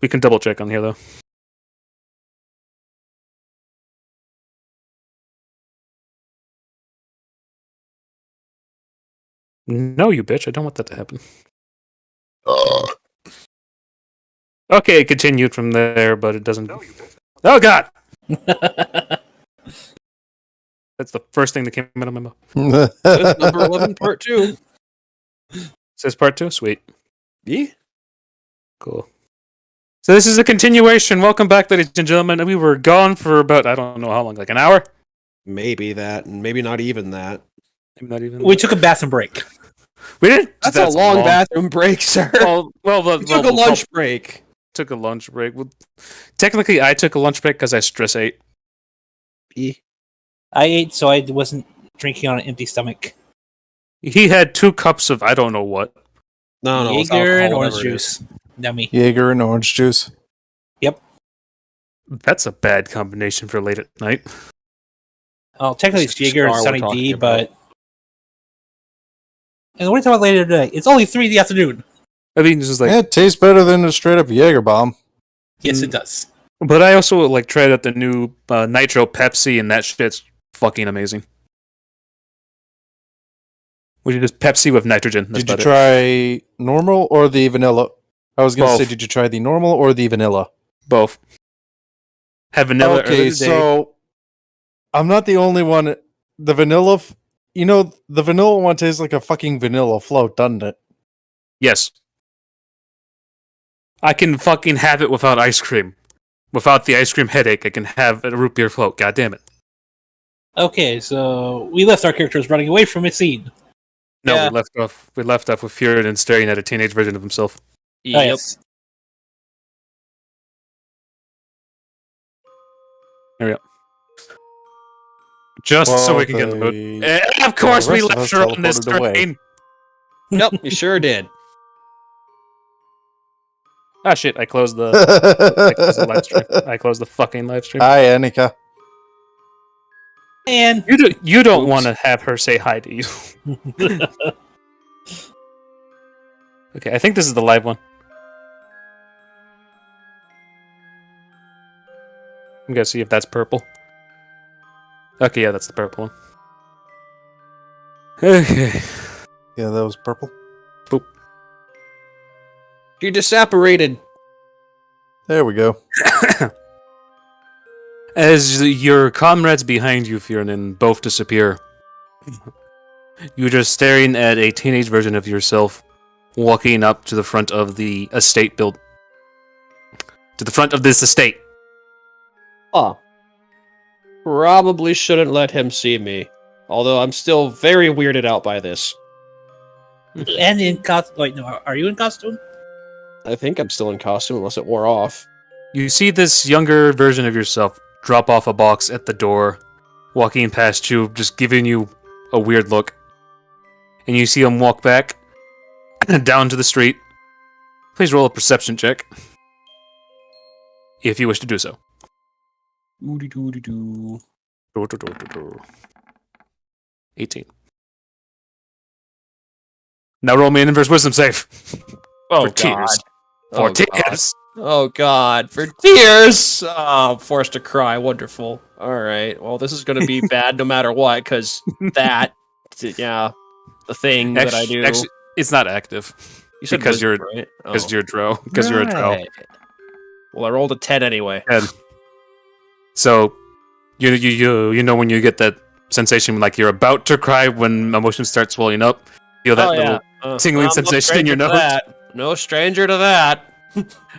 We can double check on here though. No, you bitch! I don't want that to happen. Okay, it continued from there, but it doesn't. Oh God! That's the first thing that came out of my mouth. That's number 11, part 2. Says part 2? Sweet. Yeah. Cool. So this is a continuation. Welcome back, ladies and gentlemen. We were gone for about, I don't know how long, like an hour? Maybe that, and maybe not even that. Maybe not even. We took a bathroom break. We didn't. That's a long bathroom break, sir. We took a lunch break. Took a lunch break. Well, technically, I took a lunch break because I stress ate. I ate, so I wasn't drinking on an empty stomach. He had 2 cups of I don't know what. No, Jaeger and orange juice. Yummy. Jaeger and orange juice. Yep. That's a bad combination for late at night. Well, technically it's Jaeger and Star Sunny we're D, talking but... And what are you talking about later today? It's only 3 in the afternoon. I mean, this is like... Yeah, it tastes better than a straight up Jaeger bomb. Yes, it does. But I also like tried out the new Nitro Pepsi, and that shit's fucking amazing. Which is just Pepsi with nitrogen. That's Did you about it. try normal or the vanilla? I was going to Both. say, did you try the normal or the vanilla? Both. Have vanilla. Okay, so I'm not the only one. The vanilla, the vanilla one tastes like a fucking vanilla float, doesn't it? Yes. I can fucking have it without ice cream. Without the ice cream headache, I can have a root beer float. God damn it. Okay, so we left our characters running away from a scene. No, Yeah. we left off with Furion staring at a teenage version of himself. Oh, yes. There we go. Just so we can get in the mood. And of course, we rest of left us her on this teleported away. train. Yep, you sure did. Ah, shit! I closed the live stream. I closed the fucking live stream. Hi, Annika. And You don't want to have her say hi to you. Okay, I think this is the live one. I'm gonna see if that's purple. Okay, yeah, that's the purple one. Okay. Yeah, that was purple. Boop. You disapparated. There we go. As your comrades behind you, Fiernan, both disappear, you're just staring at a teenage version of yourself walking up to the front of the estate build. To the front of this estate. Oh. Probably shouldn't let him see me. Although I'm still very weirded out by this. and in costume. Wait, no, are you in costume? I think I'm still in costume unless it wore off. You see this younger version of yourself drop off a box at the door, walking past you, just giving you a weird look. And you see him walk back down to the street. Please roll a perception check. If you wish to do so. 18. Now roll me an inverse wisdom save. Oh, For tears. For Oh, tears. Oh god, for tears! Oh, I'm forced to cry. Wonderful. Alright, well, this is gonna be bad no matter what, because that, yeah, the thing that I do. Actually, it's not active. You said because wisdom, right? Because you're a drow. Because you're a drow. Right. Well, I rolled a 10 anyway. So, you know when you get that sensation like you're about to cry when emotions start swelling up? Feel that little tingling I'm no sensation in your stranger to nose? that. No stranger to that.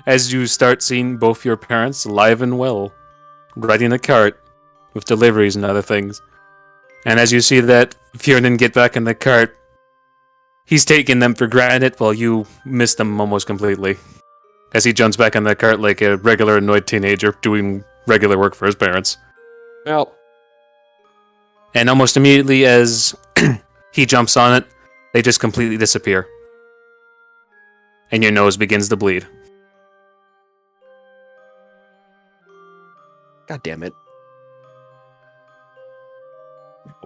As you start seeing both your parents alive and well, riding a cart with deliveries and other things. And as you see that Fiernan get back in the cart, he's taking them for granted while you miss them almost completely. As he jumps back in the cart like a regular annoyed teenager doing regular work for his parents. Well, And almost immediately as he jumps on it, they just completely disappear. And your nose begins to bleed. god damn it.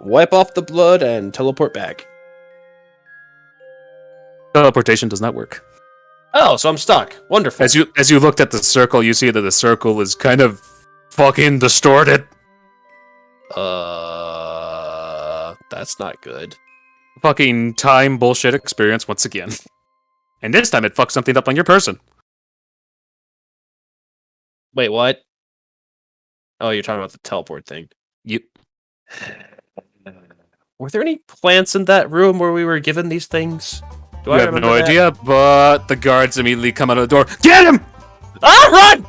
Wipe off the blood and teleport back. Teleportation does not work. Oh, so I'm stuck. Wonderful. As you looked at the circle, you see that the circle is kind of fucking distorted. That's not good. Fucking time bullshit experience once again. And this time it fucks something up on your person. Wait, what? Oh, you're talking about the teleport thing. You Were there any plants in that room where we were given these things? Do I have remember no that? idea, but the guards immediately come out of the door. Get him! Ah, run!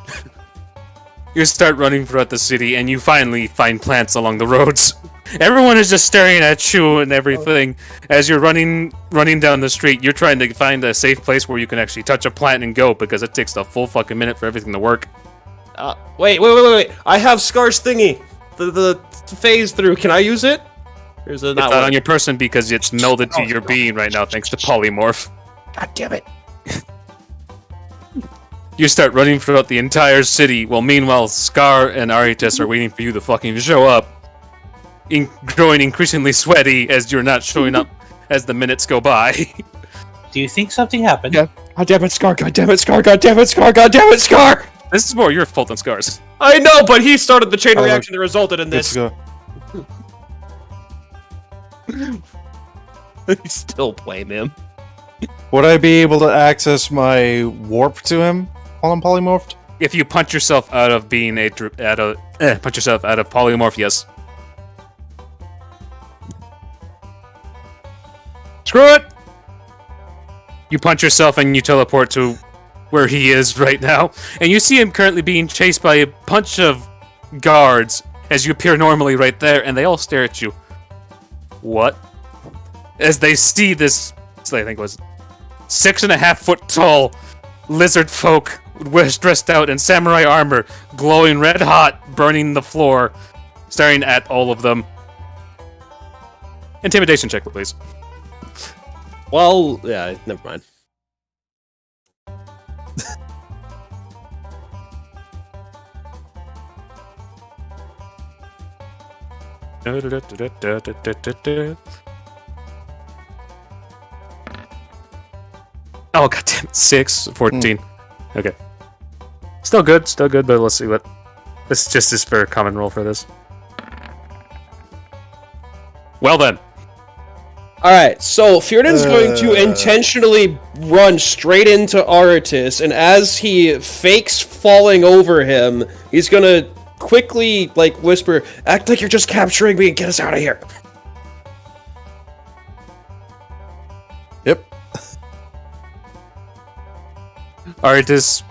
You start running throughout the city, and you finally find plants along the roads. Everyone is just staring at you and everything. As you're running down the street, you're trying to find a safe place where you can actually touch a plant and go, because it takes a full fucking minute for everything to work. Wait. I have Scar's thingy. The phase through. Can I use it? Or is it It's not not on your person because it's melded to your being right now thanks to polymorph. God damn it. You start running throughout the entire city, while meanwhile Scar and Aritas are waiting for you to fucking show up. Growing increasingly sweaty as you're not showing up as the minutes go by. Do you think something happened? Yeah. God damn it, Scar. God damn it, Scar. God damn it, Scar. God damn it, Scar. This is more your fault than Scar's. I know, but he started the chain Oh, reaction that resulted in Let's this. go. I still blame him. Would I be able to access my warp to him while I'm polymorphed? If you punch yourself out of being punch yourself out of polymorph, yes. Screw it! You punch yourself and you teleport to where he is right now, and you see him currently being chased by a bunch of guards as you appear normally right there, and they all stare at you. What? As they see this, I think it was 6.5 foot tall lizard folk dressed out in samurai armor, glowing red hot, burning the floor, staring at all of them. Intimidation check, please. Well, yeah, never mind. Oh, goddamn it. 6, 14. Okay. Still good, but let's see what... This just is for a common roll for this. Well then. Alright, so Fierden's going to intentionally run straight into Aratus, and as he fakes falling over him, he's gonna quickly, like, whisper, "Act like you're just capturing me and get us out of here." Yep. Aritas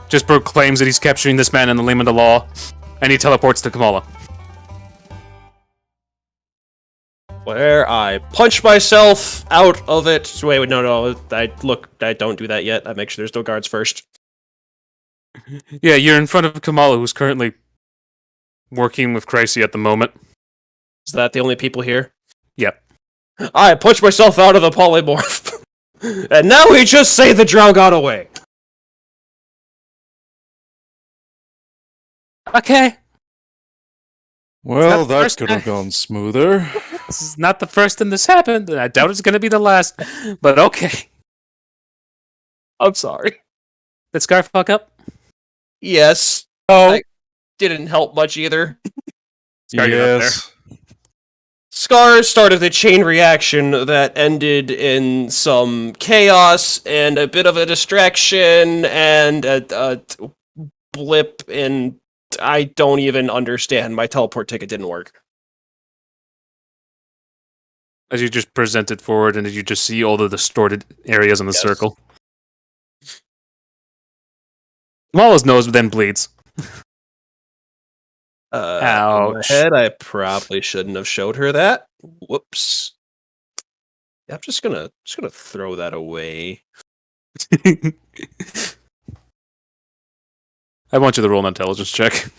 just proclaims that he's capturing this man in the name of the law, and he teleports to Kamala. Where I punch myself out of it. Wait, no, I don't do that yet. I make sure there's no guards first. Yeah, you're in front of Kamala, who's currently working with Crazy at the moment. Is that the only people here? Yep. I punch myself out of the polymorph. And now we just say the drow got away. Okay. Well, the that first could have gone smoother. This is not the first time this happened, and I doubt it's going to be the last, but okay. I'm sorry. Did Scar fuck up? Yes. Oh. I didn't help much either. Scar, you're up there. Scar started a chain reaction that ended in some chaos and a bit of a distraction and a blip, and I don't even understand. My teleport ticket didn't work. As you just present it forward, and you just see all the distorted areas in the circle. Kamala's nose then bleeds. In my head, I probably shouldn't have showed her that. Whoops. Yeah, I'm just gonna throw that away. I want you to roll an intelligence check.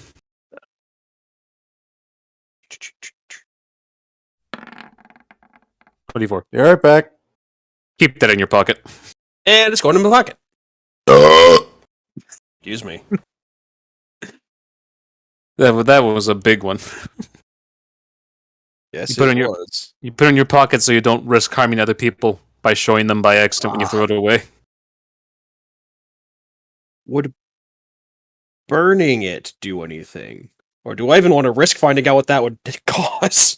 24. Be right back. Keep that in your pocket. And it's going in my pocket. Excuse me. That was a big one. Yes, You put it it in your- was. You put it in your pocket so you don't risk harming other people by showing them by accident when you throw it away. would burning it do anything? Or do I even want to risk finding out what that would cause?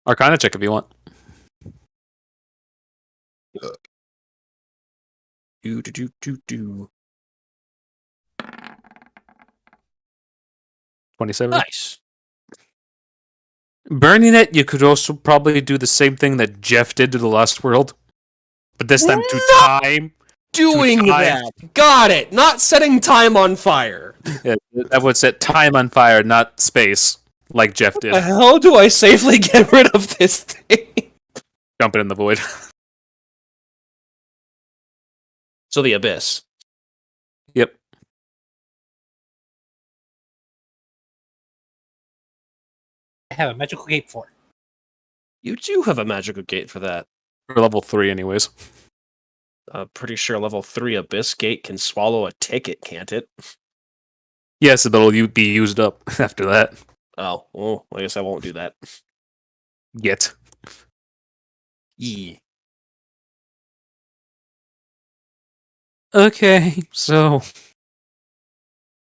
Arcana check if you want. Do. 27. Nice. Burning it, you could also probably do the same thing that Jeff did to the Lost World. But this time to time. Doing time. that. Got it. Not setting time on fire. Yeah, that would set time on fire, not space, like Jeff did. How do I safely get rid of this thing? Dump it in the void. So the abyss. Yep. I have a magical cape for it. You do have a magical gate for that. For level 3 anyways. I'm pretty sure level 3 abyss gate can swallow a ticket, can't it? Yes, it'll be used up after that. Oh, well, I guess I won't do that. Yet. Yee. Okay, so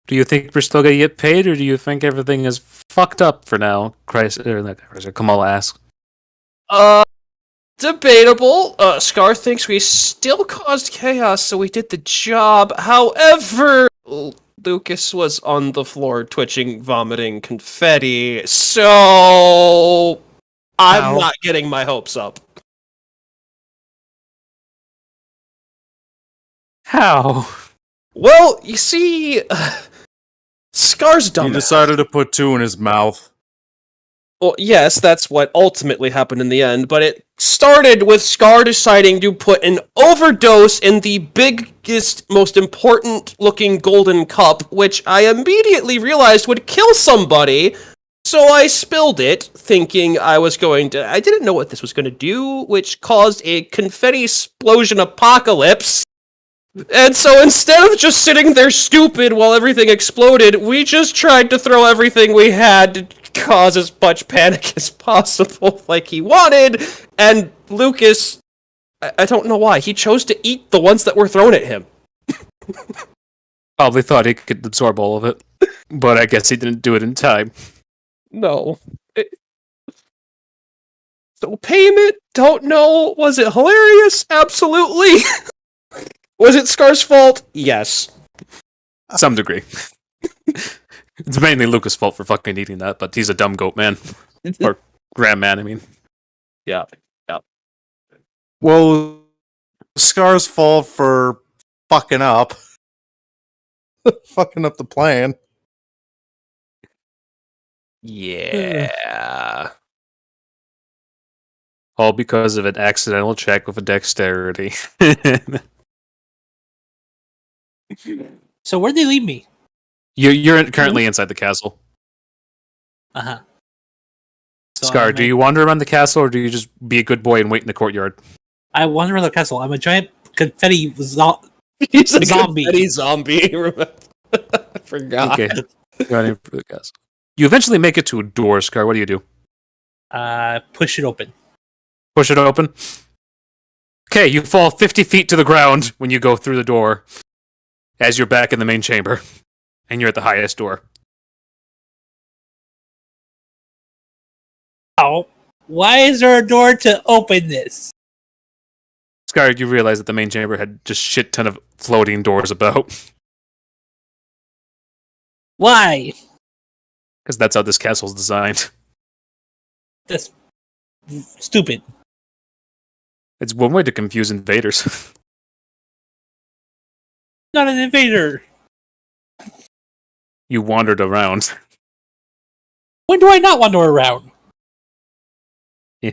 do you think we're still gonna get paid, or do you think everything is fucked up for now? Kamal asks. Debatable. Scar thinks we still caused chaos, so we did the job. However, Lucas was on the floor twitching, vomiting confetti, so I'm not getting my hopes up. How? Well, you see, Scar's dumb. He decided to put 2 in his mouth. Well, yes, that's what ultimately happened in the end, but it started with Scar deciding to put an overdose in the biggest, most important-looking golden cup, which I immediately realized would kill somebody, so I spilled it, thinking I didn't know what this was going to do, which caused a confetti explosion apocalypse. And so instead of just sitting there stupid while everything exploded, we just tried to throw everything we had to cause as much panic as possible, like he wanted, and Lucas, I don't know why, he chose to eat the ones that were thrown at him. Probably thought he could absorb all of it, but I guess he didn't do it in time. No. So payment, don't know, was it hilarious? Absolutely. Was it Scar's fault? Yes. Some degree. It's mainly Lucas' fault for fucking eating that, but he's a dumb goat man. Or grand man, I mean. Yeah. Well, Scar's fault for fucking up. Fucking up the plan. Yeah. All because of an accidental check with a dexterity. So where'd they leave me? You're currently inside the castle. Uh-huh. So Scar, do you wander around the castle, or do you just be a good boy and wait in the courtyard? I wander around the castle. I'm a giant confetti He's a zombie. confetti zombie. I forgot. Okay. Running for the castle. You eventually make it to a door, Scar. What do you do? Push it open. Push it open? Okay, you fall 50 feet to the ground when you go through the door, as you're back in the main chamber, and you're at the highest door. Oh, why is there a door to open this? Scar, you realize that the main chamber had just shit ton of floating doors about. Why? Because that's how this castle's designed. That's stupid. It's one way to confuse invaders. Not an invader. You wandered around. When do I not wander around? Yeah.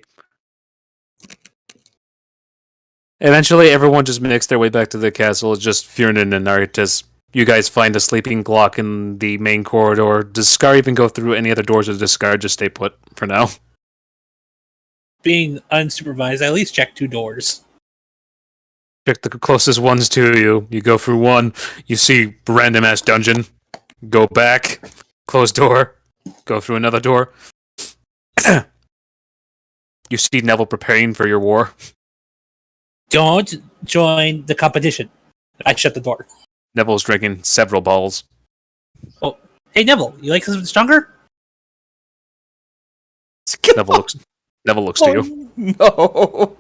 Eventually, everyone just makes their way back to the castle. It's just Fiernan and Aritas. You guys find a sleeping Glock in the main corridor. Does Scar even go through any other doors, or does Scar just stay put for now? Being unsupervised, I at least check 2 doors. Pick the closest ones to you. You go through one. You see random ass dungeon. Go back. Close door. Go through another door. You see Neville preparing for your war. Don't join the competition. I shut the door. Neville's drinking several balls. Oh, hey Neville, you like something stronger? Neville looks to you. No.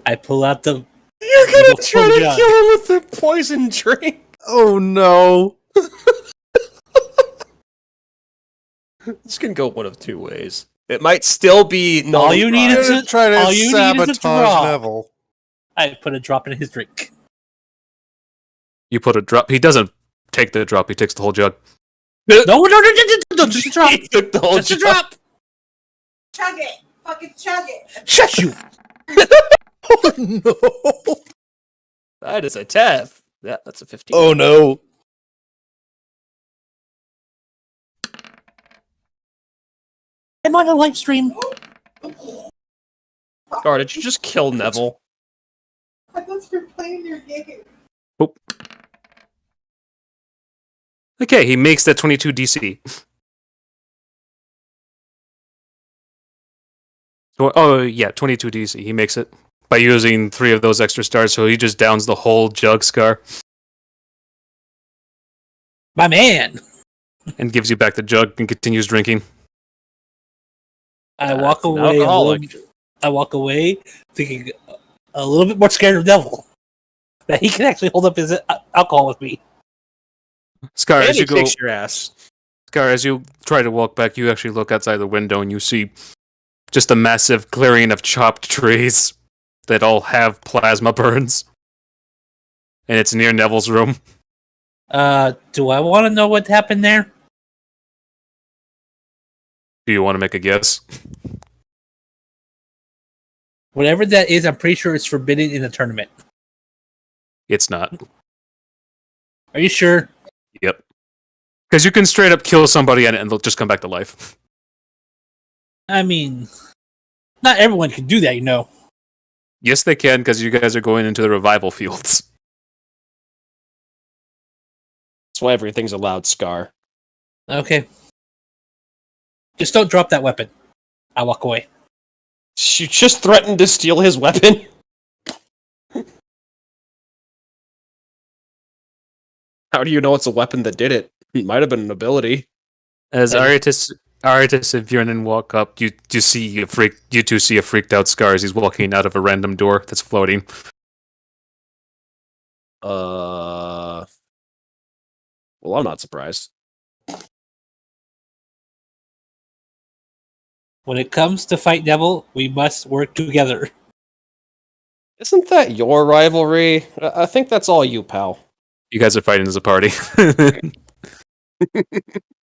I pull out the. You're gonna Little try to jug. kill him with the poison drink. Oh no! This can go one of two ways. It might still be no. All you need I'm is gonna try to all you need is a sabotage drop. Neville. I put a drop in his drink. You put a drop. He doesn't take the drop. He takes the whole jug. No, just a drop. He took the whole Just a jug. drop. Chug it! Fucking chug it! Shut you. Oh no! That is a 10. Yeah, that's a 15. Oh no! I'm on a live stream. Gar, did you just kill Neville? I thought you were playing your game. Okay, he makes that 22 DC. Oh, yeah, 22 DC. He makes it by using 3 of those extra stars, so he just downs the whole jug, Scar, My man. and gives you back the jug and continues drinking. I walk an away. alcoholic. I walk away thinking a little bit more scared of Neville. That he can actually hold up his alcohol with me. Scar, And as he you go, kicks your ass. Scar, as you try to walk back, you actually look outside the window and you see just a massive clearing of chopped trees that all have plasma burns. And it's near Neville's room. Do I want to know what happened there? Do you want to make a guess? Whatever that is, I'm pretty sure it's forbidden in the tournament. It's not. Are you sure? Yep. Because you can straight up kill somebody and they'll just come back to life. I mean, not everyone can do that, you know. Yes, they can, because you guys are going into the revival fields. That's why everything's allowed, Scar. Okay. Just don't drop that weapon. I walk away. You just threatened to steal his weapon? How do you know it's a weapon that did it? It might have been an ability. As And- Aritis and Viernan walk up, you two see a freaked out Scar as he's walking out of a random door that's floating. Well, I'm not surprised. When it comes to fight Neville, we must work together. Isn't that your rivalry? I think that's all you, pal. You guys are fighting as a party.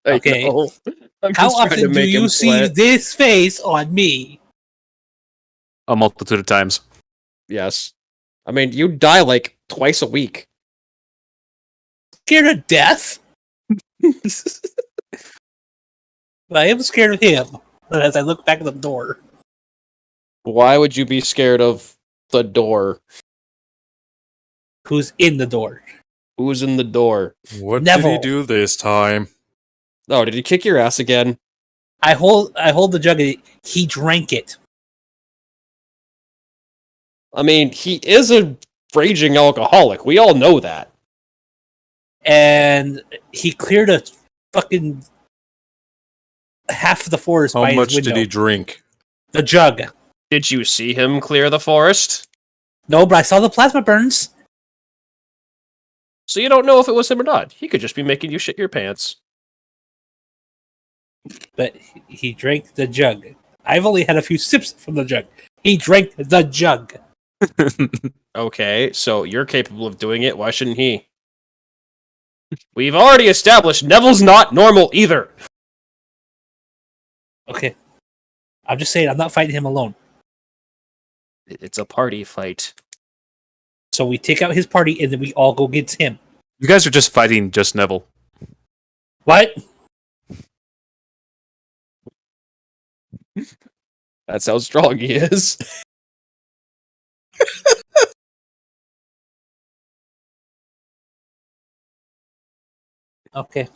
Okay. I know. I'm How just trying to often do make him you see sweat. this face on me? A multitude of times. Yes. I mean, you die like twice a week. Scared of death? I am scared of him. As I look back at the door. Why would you be scared of the door? Who's in the door? Who's in the door? What Neville. did he do this time? Oh, did he kick your ass again? I hold the jug. He drank it. I mean, he is a raging alcoholic. We all know that. And he cleared a fucking half of the forest How by much his window. did he drink? The jug. Did you see him clear the forest? No, but I saw the plasma burns. So you don't know if it was him or not. He could just be making you shit your pants. But he drank the jug. I've only had a few sips from the jug. He drank the jug. Okay, so you're capable of doing it. Why shouldn't he? We've already established Neville's not normal either. Okay. I'm just saying, I'm not fighting him alone. It's a party fight. So we take out his party and then we all go against him. You guys are just fighting just Neville. What? That's how strong he is. Okay.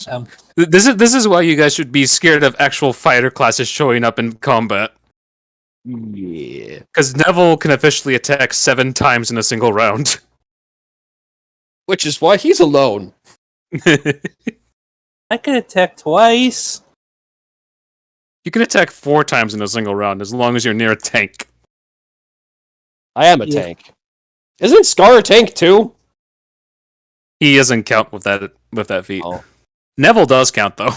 This is why you guys should be scared of actual fighter classes showing up in combat. Yeah. Because Neville can officially attack 7 times in a single round. Which is why he's alone. I can attack twice. You can attack 4 times in a single round as long as you're near a tank. I am a Yeah. tank. Isn't Scar a tank too? He doesn't count with that feat. Oh. Neville does count though.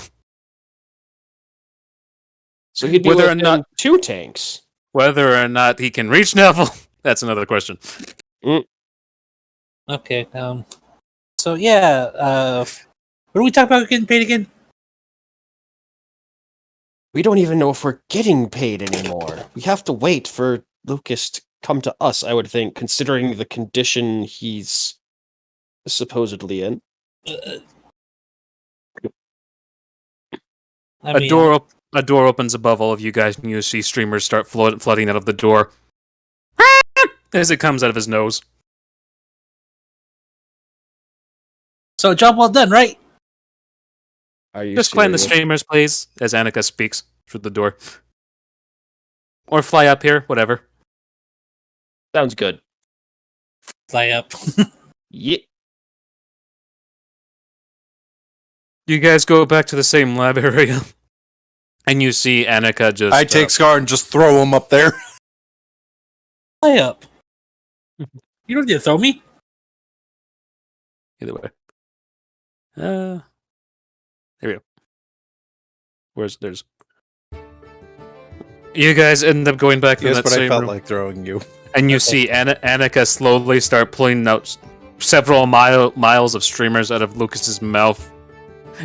So he'd be Whether or within not- 2 tanks. Whether or not he can reach Neville, that's another question. Okay. So yeah. What are we talking about getting paid again? We don't even know if we're getting paid anymore. We have to wait for Lucas to come to us, I would think, considering the condition he's supposedly in. I A door opens above all of you guys, and you see streamers start flooding out of the door as it comes out of his nose. So job well done, right? Are you Just climb the serious? streamers, please, as Annika speaks through the door. Or fly up here, whatever. Sounds good. Fly up. Yeah. You guys go back to the same lab area, and you see Annika just... I take Scar and just throw him up there. Fly up. You don't need to throw me. Either way. There we go. There's... You guys end up going back to Yes, that but I same felt room, like throwing you. and you see Annika slowly start pulling out several miles of streamers out of Lucas's mouth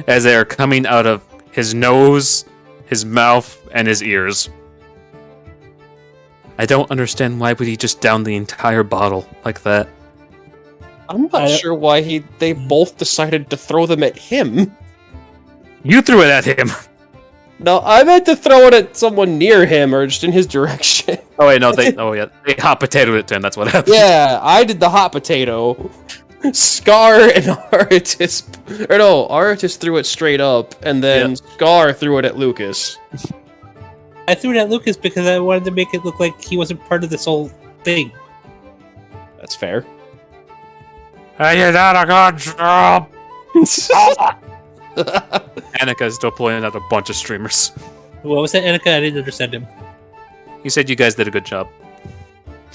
as they are coming out of his nose, his mouth, and his ears. I don't understand why would he just down the entire bottle like that. I'm not sure why they both decided to throw them at him. You threw it at him! No, I meant to throw it at someone near him or just in his direction. Oh wait, no, they hot potatoed it to him, that's what happened. Yeah, I did the hot potato. Scar and Aratus... Or no, Aratus threw it straight up, and then Scar threw it at Lucas. I threw it at Lucas because I wanted to make it look like he wasn't part of this whole thing. That's fair. I did not a good job! Annika is still pulling out a bunch of streamers. What was that, Annika? I didn't understand him. He said you guys did a good job.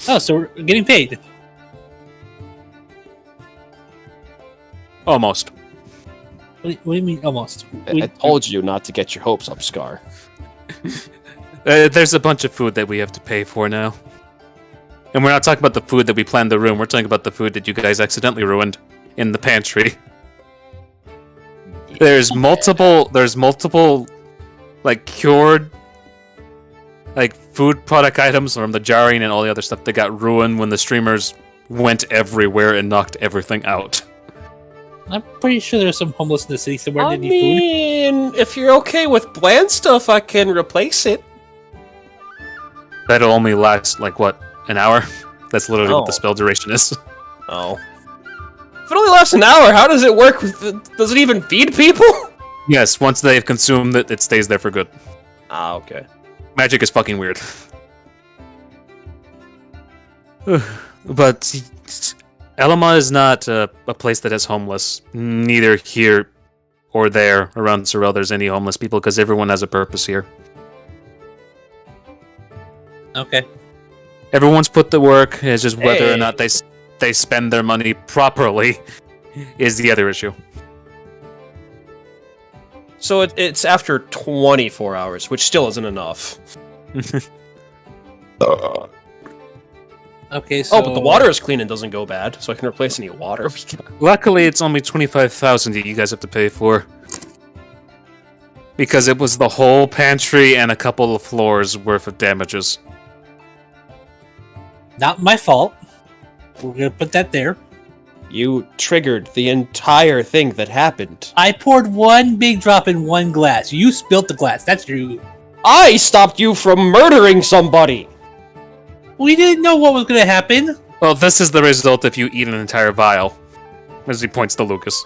Oh, so we're getting paid. Almost. What do you mean, almost? I told you not to get your hopes up, Scar. There's a bunch of food that we have to pay for now. And we're not talking about the food that we planned the room, we're talking about the food that you guys accidentally ruined in the pantry. There's multiple, like, cured, like, food product items from the jarring and all the other stuff that got ruined when the streamers went everywhere and knocked everything out. I'm pretty sure there's some homeless in the city somewhere I that need food. mean, if you're okay with bland stuff, I can replace it. That'll only last, like, what, an hour? That's literally what the Oh. spell duration is. Oh. If it only lasts an hour, how does it work? Does it even feed people? Yes, once they've consumed it, it stays there for good. Ah, okay. Magic is fucking weird. But Elma is not a place that is homeless. Neither here or there around Sorrel there's any homeless people because everyone has a purpose here. Okay. Everyone's put to work. It's just whether Hey. or not they spend their money properly is the other issue. So it's after 24 hours, which still isn't enough. Okay, so... Oh, but the water is clean and doesn't go bad, so I can replace any water. Luckily, it's only 25,000 that you guys have to pay for. Because it was the whole pantry and a couple of floors worth of damages. Not my fault. We're gonna put that there. You triggered the entire thing that happened. I poured one big drop in one glass. You spilt the glass. That's you. I stopped you from murdering somebody! We didn't know what was gonna happen. Well, this is the result if you eat an entire vial. As he points to Lucas,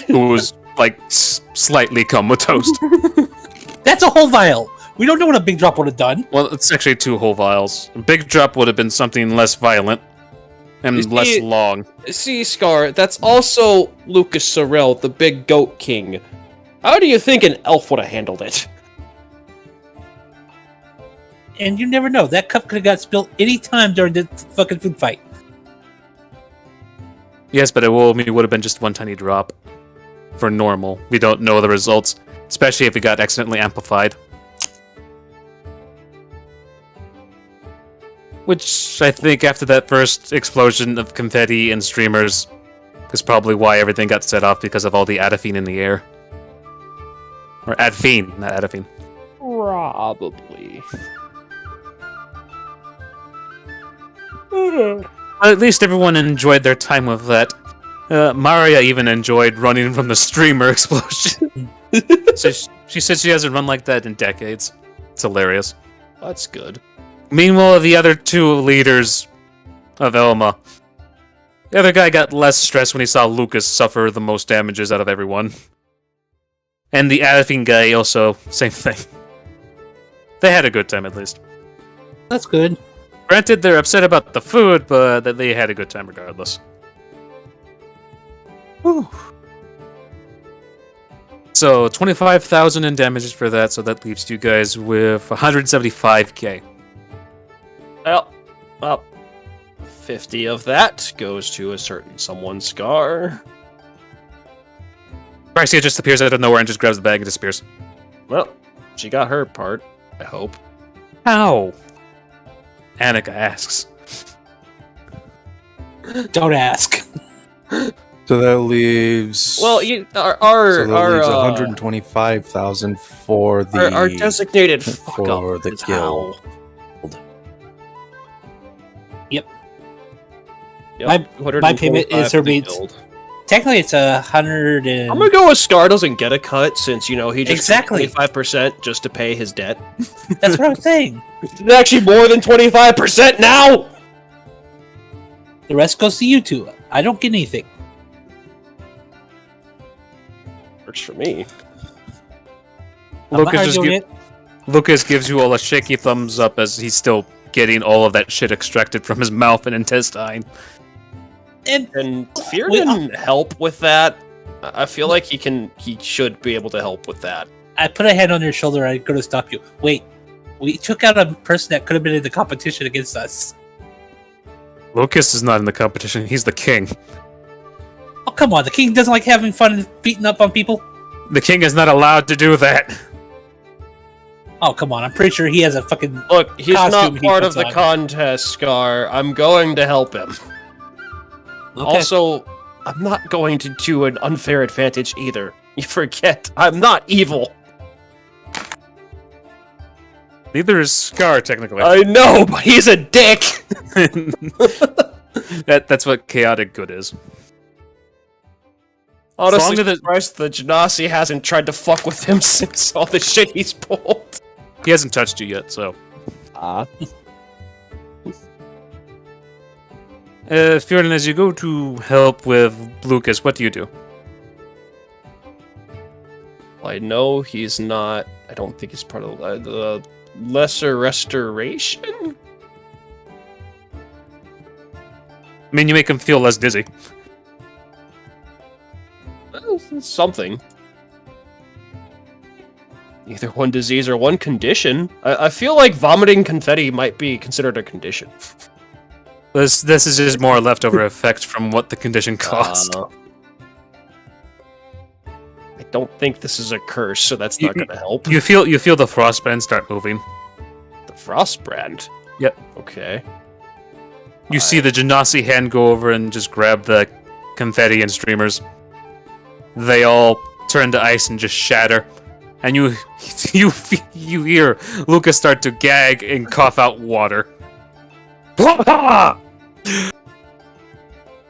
who was, like, slightly comatose. That's a whole vial. We don't know what a big drop would have done. Well, it's actually 2 whole vials. A big drop would have been something less violent. and You less see- long. See, Scar, that's also Lucas Sorrel, the big goat king. How do you think an elf would have handled it? And you never know. That cup could have got spilled any time during the fucking food fight. Yes, but it would have been just one tiny drop. For normal. We don't know the results, especially if it got accidentally amplified. Which I think after that first explosion of confetti and streamers is probably why everything got set off because of all the adafine in the air. Or adafine, not adafine. Probably. At least everyone enjoyed their time with that. Maria even enjoyed running from the streamer explosion. She said she hasn't run like that in decades. It's hilarious. That's good. Meanwhile, the other two leaders of Elma. The other guy got less stressed when he saw Lucas suffer the most damages out of everyone. And the Adafine guy also, same thing. They had a good time at least. That's good. Granted, they're upset about the food, but they had a good time regardless. Whew. So, 25,000 in damages for that, so that leaves you guys with 175k. Well, 50 of that goes to a certain someone, Scar. Garcia just appears out of nowhere and just grabs the bag and disappears. Well, she got her part, I hope. How? Annika asks. Don't ask. So that leaves. Well, our 125,000 for the our designated fuck for up the is guild. Yep. Yep, My payment 145 is her for the beats. guild. Technically, it's 100 and... I'm gonna go with Scar doesn't get a cut since he just Exactly. 25% just to pay his debt. That's what I'm saying. It's actually more than 25% now. The rest goes to you two. I don't get anything. Works for me. I'm not Lucas just arguing it. Lucas gives you all a shaky thumbs up as he's still getting all of that shit extracted from his mouth and intestine. And Fear didn't help with that. I feel like he should be able to help with that. I put a hand on your shoulder. I'm going to stop you. Wait. We took out a person that could have been in the competition against us. Lucas is not in the competition, he's the king. Oh, come on. The king doesn't like having fun and beating up on people. The king is not allowed to do that. Oh, come on. I'm pretty sure he has a fucking... Look, he's Costume not he part of puts the on. contest, Scar. I'm going to help him. Okay. Also, I'm not going to do an unfair advantage either. You forget, I'm not evil. Neither is Scar, technically. I know, but he's a dick. That's what chaotic good is. Honestly, long as it- surprised the Genasi hasn't tried to fuck with him since all the shit he's pulled. He hasn't touched you yet, so. Fiorin, as you go to help with Lucas, what do you do? I know he's not. I don't think he's part of the Lesser Restoration. I mean, you make him feel less dizzy. Something. Either one disease or one condition. I feel like vomiting confetti might be considered a condition. This is just more leftover effect from what the condition caused. I don't think this is a curse, so that's not gonna help. You feel the frostband start moving. The Frostbrand. Yep. Okay. You see the Genasi hand go over and just grab the confetti and streamers. They all turn to ice and just shatter. And you hear Lucas start to gag and cough out water. I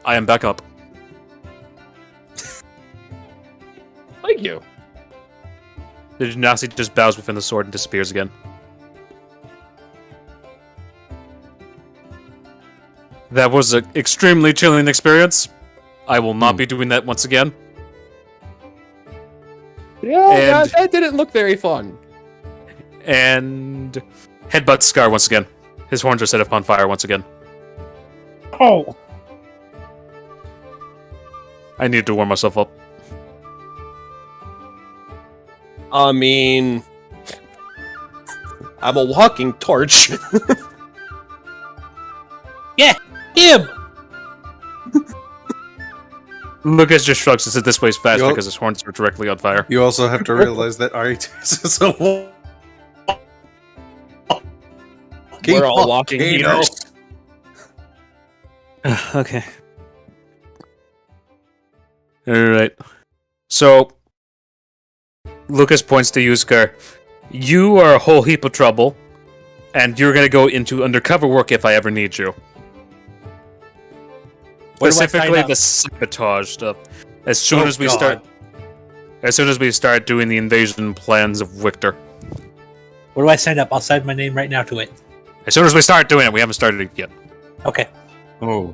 am back up. Thank you. The Genasi just bows within the sword and disappears again. That was an extremely chilling experience. I will not be doing that once again. Yeah, And- that didn't look very fun. And headbutt Scar once again. His horns are set upon fire once again. Oh. I need to warm myself up. I mean, I'm a walking torch. Him! Lucas just shrugs and says this way's faster Yup. because his horns are directly on fire. You also have to realize that R8 is a We're all walking volcano. heaters. Okay. Alright. So, Lucas points to Yuskar. You are a whole heap of trouble, and you're gonna go into undercover work if I ever need you. Where do I sign Specifically up? the sabotage stuff. As soon Oh, as we God. start doing the invasion plans of Victor. Where do I sign up? I'll sign my name right now to it. As soon as we start doing it, we haven't started it yet. Okay. Oh.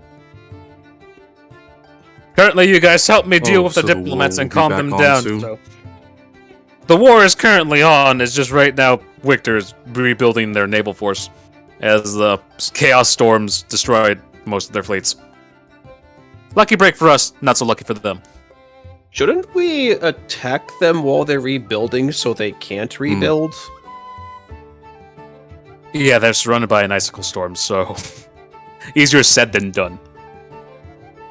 Currently, you guys help me deal with the so the diplomats war and will calm be them back on down. soon? So. The war is currently on. It's just right now, Victor's rebuilding their naval force as the Chaos Storms destroyed most of their fleets. Lucky break for us, not so lucky for them. Shouldn't we attack them while they're rebuilding so they can't rebuild? Yeah, they're surrounded by an icicle storm, so easier said than done.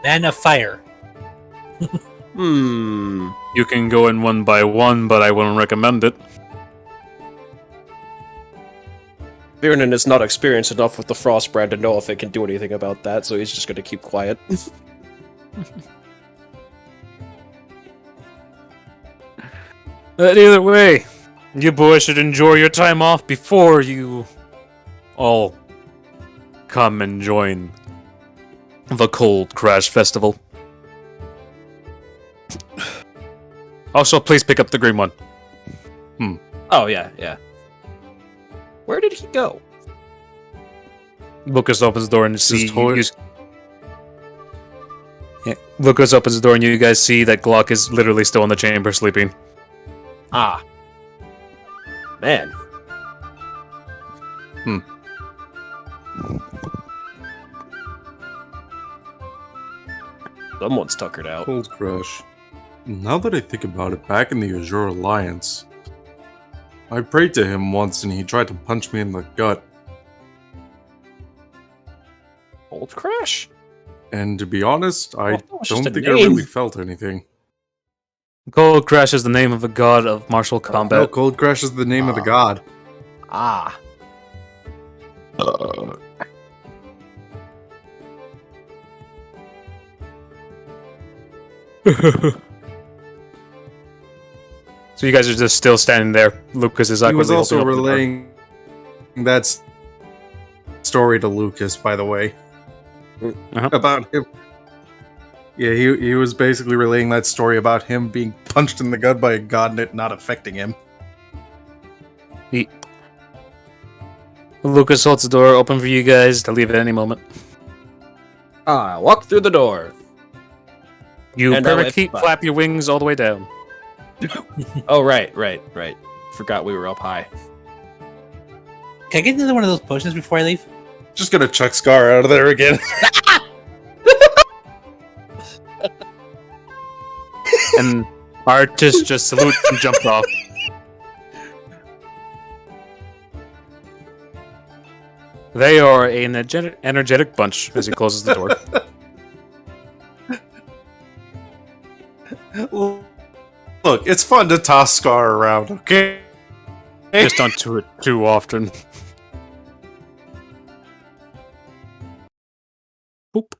Man of fire. You can go in one by one, but I wouldn't recommend it. Viernan is not experienced enough with the Frostbrand to know if it can do anything about that, so he's just gonna keep quiet. Either way, you boys should enjoy your time off before you all come and join the Cold Crash Festival. Also, please pick up the green one. Oh, yeah, yeah. Where did he go? Lucas opens the door and you see... toy- Yeah, Lucas opens the door and you guys see that Glock is literally still in the chamber sleeping. Ah. Man. Someone's tuckered out. Cold Crush. Now that I think about it, back in the Azure Alliance, I prayed to him once and he tried to punch me in the gut. Old Crash? And to be honest, I that was just don't a think I name. really felt anything. Cold Crash is the name of a god of martial No, combat. Cold Crash is the name of the god. Ah. So you guys are just still standing there. Lucas is He was awkwardly also opening up the door. relaying that story to Lucas, by the way. Uh-huh. About him. Yeah, he was basically relaying that story about him being punched in the gut by a god and it not affecting him. Lucas holds the door open for you guys to leave at any moment. Ah, walk through the door. You And now it's keep fine. flap your wings all the way down. Oh, right. Forgot we were up high. Can I get another one of those potions before I leave? Just gonna chuck Scar out of there again. And Artis just salutes and jumps off. They are an energetic bunch as he closes the door. Look, it's fun to toss Scar around, okay? Just don't do it too often. Boop.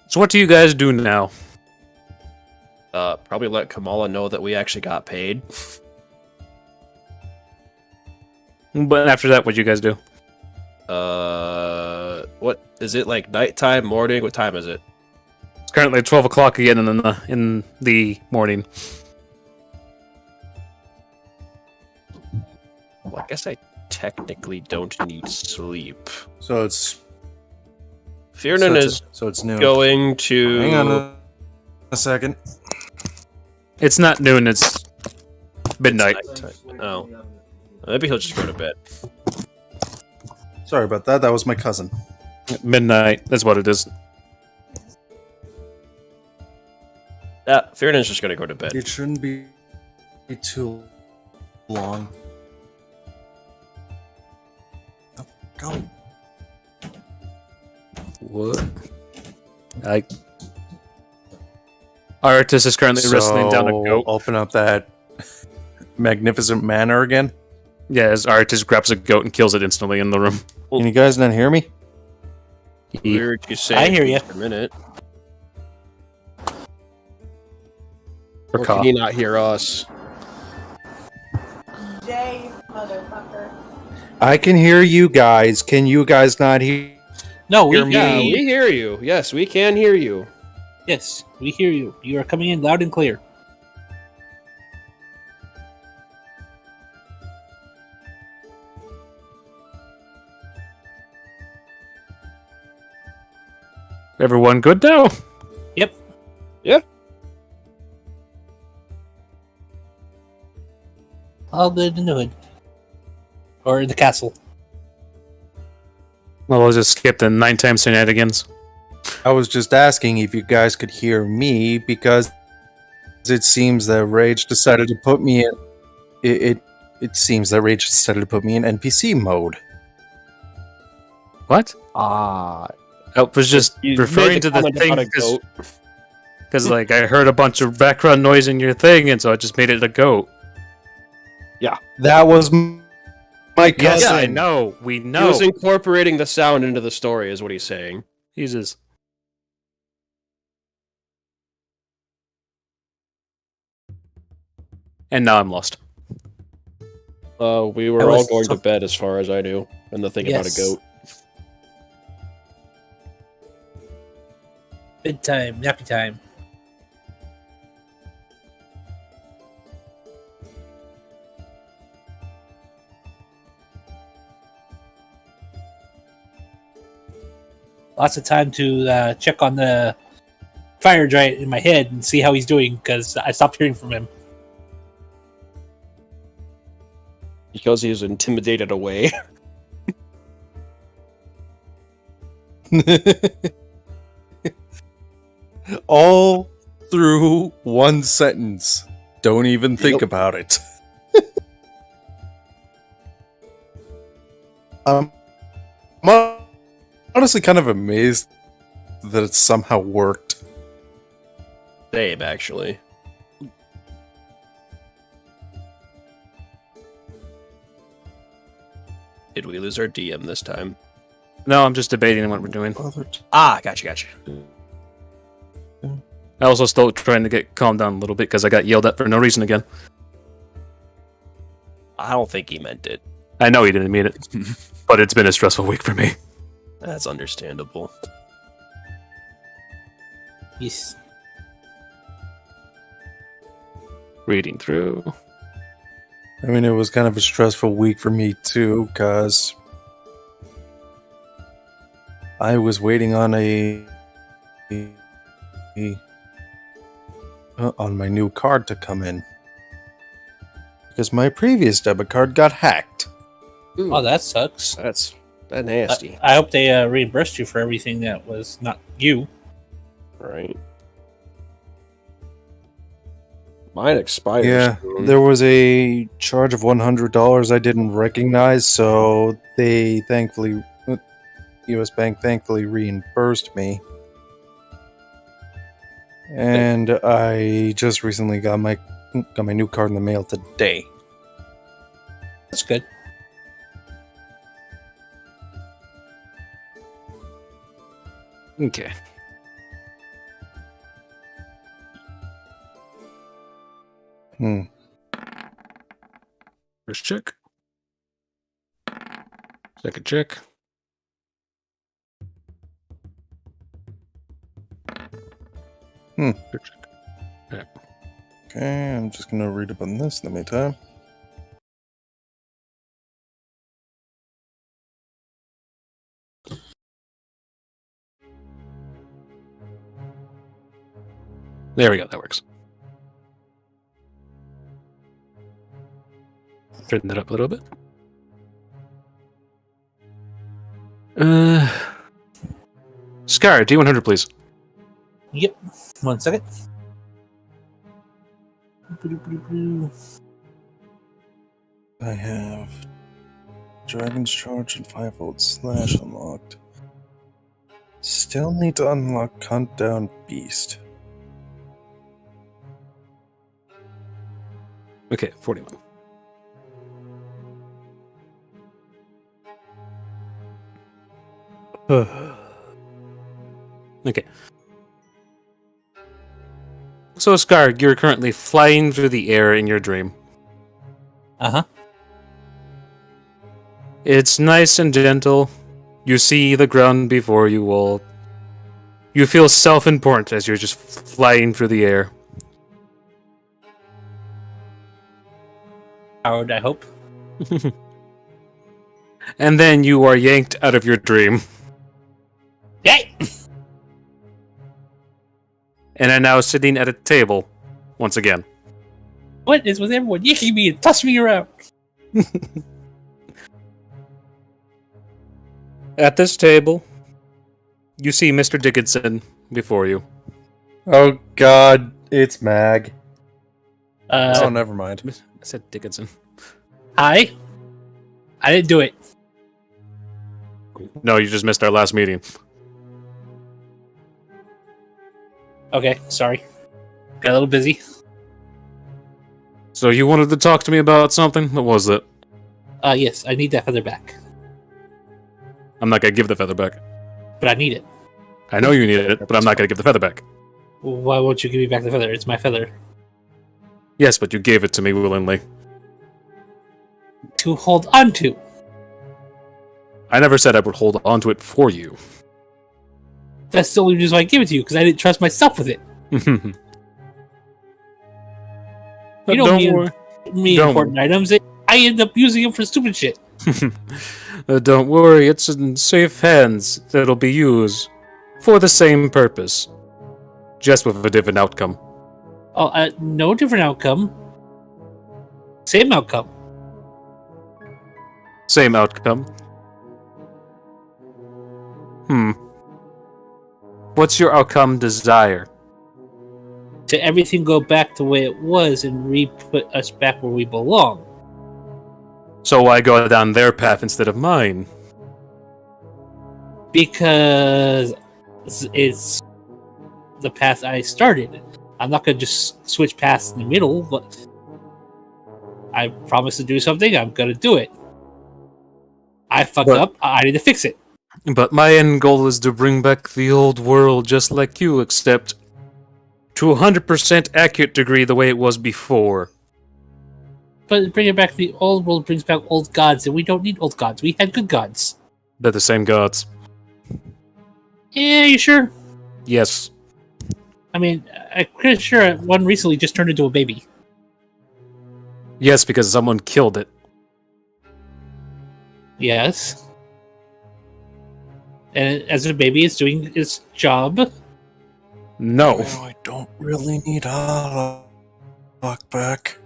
So what do you guys do now? Probably let Kamala know that we actually got paid. But after that, what do you guys do? What is it, like nighttime, morning? What time is it? It's currently 12 o'clock again in the morning. Well, I guess I technically don't need sleep. So it's Fiernan is so it's noon. going to. Hang on a second. It's not noon, it's midnight. Nighttime. Oh. Maybe he'll just go to bed. Sorry about that. That was my cousin. Midnight. That's what it is. Fierden's just gonna go to bed. It shouldn't be too long. Oh, go. What? Artis is currently wrestling down a goat. Open up that magnificent manor again. Yeah, as Artis grabs a goat and kills it instantly in the room. Can you guys not hear me? We heard you say I hear ya. for a minute. For Or cough. can you not hear us? Jay, motherfucker. I can hear you guys. Can you guys not hear? No, we Hear me. hear Yeah, you. we hear you. Yes, we can hear you. Yes, we hear you. You are coming in loud and clear. Everyone good now? Yep. Yeah. All good in the hood. Or in the castle. Well, we'll just skip the nighttime shenanigans. I was just asking if you guys could hear me because it seems that Rage decided to put me in. It seems that Rage decided to put me in NPC mode. What? Ah. I was just You referring made to the comment thing about a goat. because, like, I heard a bunch of background noise in your thing, and so I just made it a goat. That was my cousin. Yes, I know. We He know. was incorporating the sound into the story, is what he's saying. Jesus. And now I'm lost. We were I all was going so- to bed, as far as I knew, and the thing about a Yes. goat. Bedtime, nappy time. Lots of time to check on the fire giant in my head and see how he's doing because I stopped hearing from him. Because he was intimidated away. All through one sentence. Don't even think Yep. about it. I'm honestly kind of amazed that it somehow worked. Same, actually. Did we lose our DM this time? No, I'm just debating what we're doing. Ah, gotcha. I also still trying to get calmed down a little bit because I got yelled at for no reason again. I don't think he meant it. I know he didn't mean it, but it's been a stressful week for me. That's understandable. Yes. Reading through. I mean, it was kind of a stressful week for me too, because I was waiting on on my new card to come in because my previous debit card got hacked. Oh, that sucks. That's nasty. I hope they reimbursed you for everything that was not you. Right. Mine expires. Yeah, soon. there was a charge of $100 I didn't recognize, so they thankfully, US Bank thankfully reimbursed me. And I just recently got my new card in the mail today. That's good. Okay. Hmm. First check. Second check. Hmm. Third check. Okay, I'm just gonna read up on this in the meantime. There we go. That works. Turn that up a little bit. Scar, D100, please. Yep. 1 second. I have Dragon's Charge and 5-volt slash unlocked. Still need to unlock Hunt Down Beast. Okay, 41. Okay. So, Scar, you're currently flying through the air in your dream. Uh-huh. It's nice and gentle. You see the ground before you all. You feel self-important as you're just flying through the air. Howard, I hope. And then you are yanked out of your dream. Yay! And are now sitting at a table. Once again. What is with everyone yanking me and tossing me around? At this table, you see Mr. Dickinson before you. Oh god, it's Mag. Oh, Uh, never mind. I said Dickinson. hi. I didn't do it. No, you just missed our last meeting. Okay, sorry. Got a little busy. So you wanted to talk to me about something? What was it? Yes, I need that feather back. I'm not gonna give the feather back. But I need it. I know you needed it, but I'm not gonna give the feather back. Why won't you give me back the feather? It's my feather. Yes, but you gave it to me willingly. To hold on to. I never said I would hold on to it for you. That's the only reason why I gave it to you, because I didn't trust myself with it. You don't Don't need worry. me Don't- important items. I end up using them for stupid shit. Don't worry, it's in safe hands that'll be used for the same purpose, just with a different outcome. Oh, no different outcome. Same outcome. Same outcome. What's your outcome desire? To everything go back the way it was and re-put us back where we belong. So why go down their path instead of mine? Because it's the path I started. I'm not going to just switch paths in the middle, but I promised to do something, I'm going to do it. I fucked But- up, I need to fix it. But my end goal is to bring back the old world just like you, except to a 100% accurate degree the way it was before. But bringing back the old world brings back old gods, and we don't need old gods. We had good gods. They're the same gods. Yeah, you sure? Yes. I mean, I'm pretty sure one recently just turned into a baby. Yes, because someone killed it. Yes. And as a baby, it's doing its job. No. Well, I don't really need a lock back.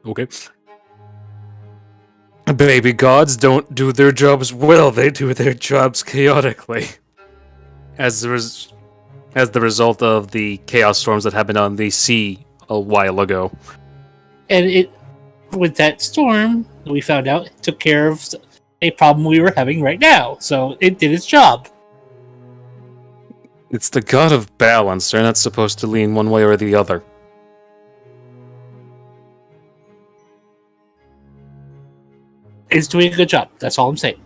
Okay. Baby gods don't do their jobs well, they do their jobs chaotically. As the result of the chaos storms that happened on the sea a while ago. And it, with that storm, we found out it took care of a problem we were having right now. So it did its job. It's the god of balance, they're not supposed to lean one way or the other. It's doing a good job. That's all I'm saying.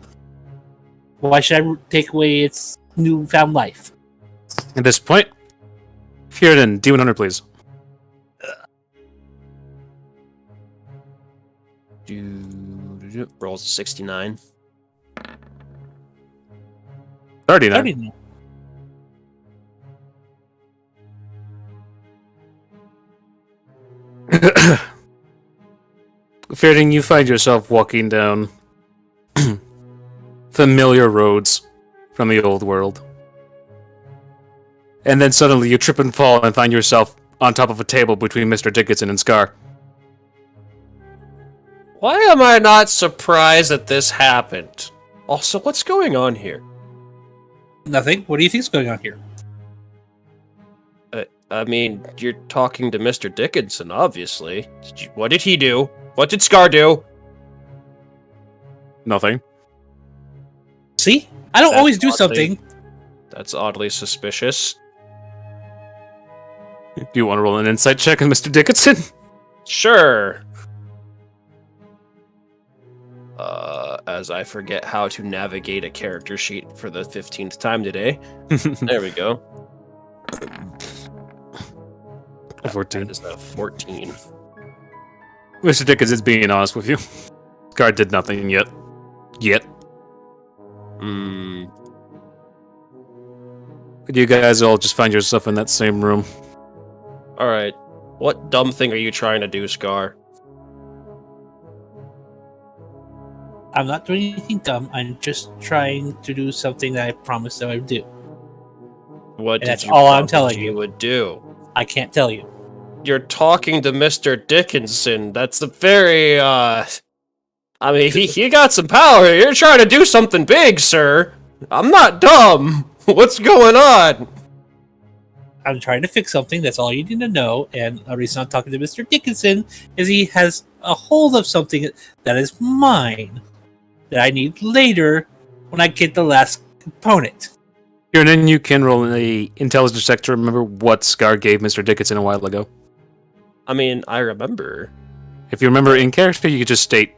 Why should I take away its newfound life? At this point, Fierden, D100 please. Rolls 69. 39. 30. Fierden, you find yourself walking down familiar roads from the old world. And then suddenly you trip and fall and find yourself on top of a table between Mr. Dickinson and Scar. Why am I not surprised that this happened? Also, what's going on here? Nothing. What do you think's going on here? I mean, you're talking to Mr. Dickinson, obviously. What did he do? What did Scar do? Nothing. See? I don't That's always do oddly- something. That's oddly suspicious. Do you want to roll an insight check on Mr. Dickinson? Sure. As I forget how to navigate a character sheet for the 15th time today. There we go. 14. That is a 14. Mr. Dickinson's being honest with you. Scar did nothing yet. Hmm. You guys all just find yourself in that same room. Alright. What dumb thing are you trying to do, Scar? I'm not doing anything dumb. I'm just trying to do something that I promised that I would do. What And did that's you all I'm promise telling you you. would do? I can't tell you. You're talking to Mr. Dickinson. That's a very, I mean, he got some power. You're trying to do something big, sir. I'm not dumb. What's going on? I'm trying to fix something. That's all you need to know. And the reason I'm talking to Mr. Dickinson is he has a hold of something that is mine that I need later when I get the last component. Here, and then you can roll an intelligence check to remember what Scar gave Mr. Dickinson a while ago. I mean, I remember. If you remember in character, you could just state.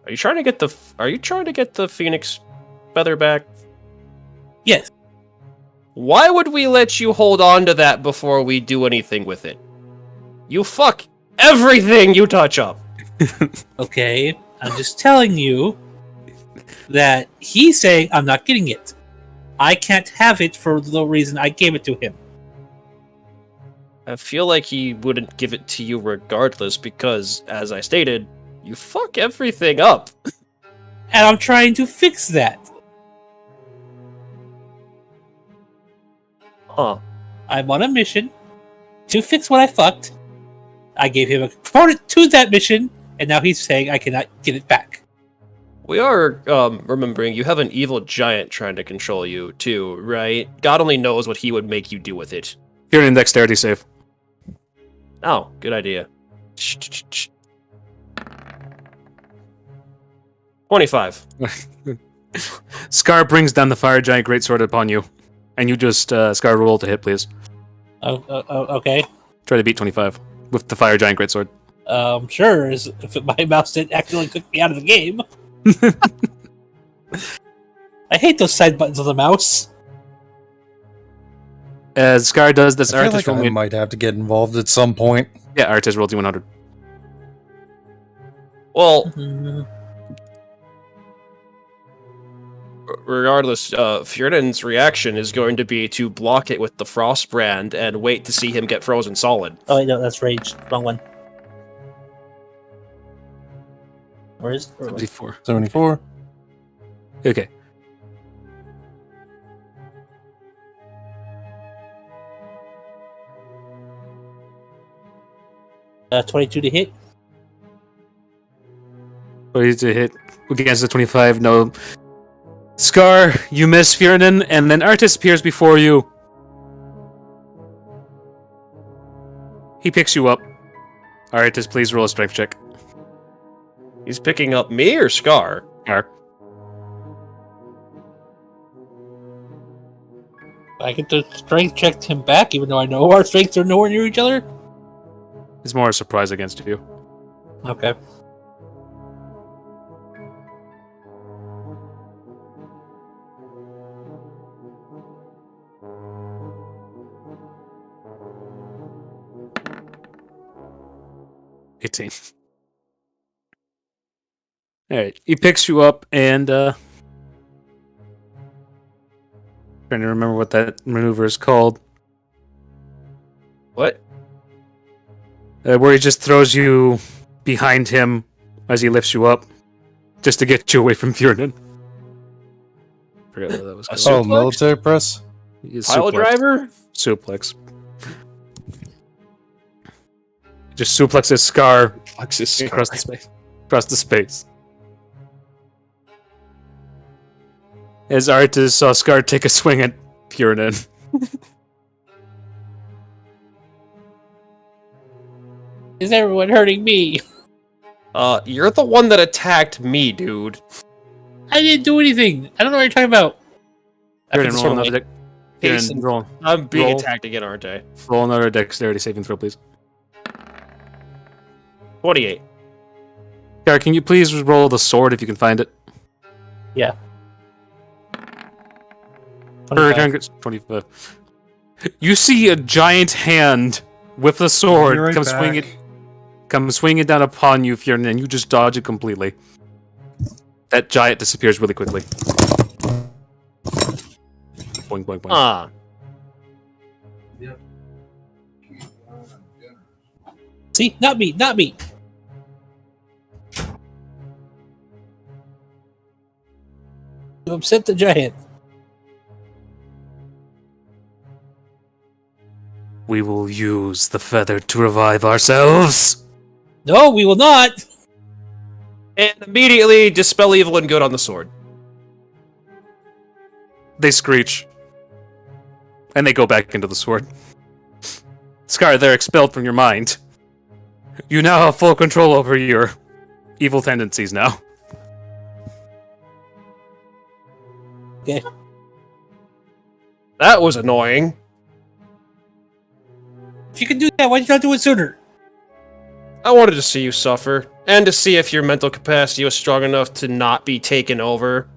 Are you trying to get the Phoenix feather back? Yes. Why would we let you hold on to that before we do anything with it? You fuck everything you touch up. Okay. I'm just telling you that he's saying I'm not getting it. I can't have it for the reason I gave it to him. I feel like he wouldn't give it to you regardless because, as I stated, you fuck everything up. And I'm trying to fix that. Huh. I'm on a mission to fix what I fucked. I gave him a component to that mission, and now he's saying I cannot get it back. We are remembering you have an evil giant trying to control you too, right? God only knows what he would make you do with it. Here, an dexterity save. Oh, good idea. 25. Scar brings down the fire giant greatsword upon you. And you just, Scar, roll to hit, please. Okay. Try to beat 25 with the fire giant greatsword. Sure. If my mouse didn't accidentally click me out of the game. I hate those side buttons on the mouse. As Scar does this, I feel Artis like roll I me. might have to get involved at some point. Yeah, Artis rolled you 100. Well, Mhm. regardless, Fjerdan's reaction is going to be to block it with the frost brand and wait to see him get frozen solid. Oh, wait, no, that's rage. Wrong one. Where is 74. 74. Okay. 22 to hit? Ready to hit against the 25. No. Scar, you miss Fjerdan, and then Artis appears before you. He picks you up. Artis, please roll a strength check. He's picking up me or Scar? Scar. I get to strength check him back, even though I know our strengths are nowhere near each other? It's more a surprise against you. Okay. Eighteen. Alright, he picks you up and trying to remember what that maneuver is called. What? Where he just throws you behind him as he lifts you up, just to get you away from Fjerdan. Forgot what that was called. Oh, Suplex? military press? Pile driver? Suplex. Just suplexes Scar fuck's this? Across the space. Across the space. As Artis saw Scar take a swing at Purinen. Is everyone hurting me? You're the one that attacked me, dude. I didn't do anything. I don't know what you're talking about. Purinen, roll another deck. Jason, Roll. I'm being Roll. attacked again, aren't I? Roll another dexterity saving throw, please. 28. Scar, can you please roll the sword if you can find it? Yeah. Her 25. turn gets 25. You see a giant hand with a sword Be right come swinging down upon you, Fiernan, and you just dodge it completely. That giant disappears really quickly. Boing, boing, boing. Ah. See? Not me. Not me. You upset the giant. We will use the feather to revive ourselves. No, we will not. And immediately dispel evil and good on the sword. They screech. And they go back into the sword. Scar, they're expelled from your mind. You now have full control over your evil tendencies now. Okay. That was annoying. If you can do that, why did you not do it sooner? I wanted to see you suffer, and to see if your mental capacity was strong enough to not be taken over.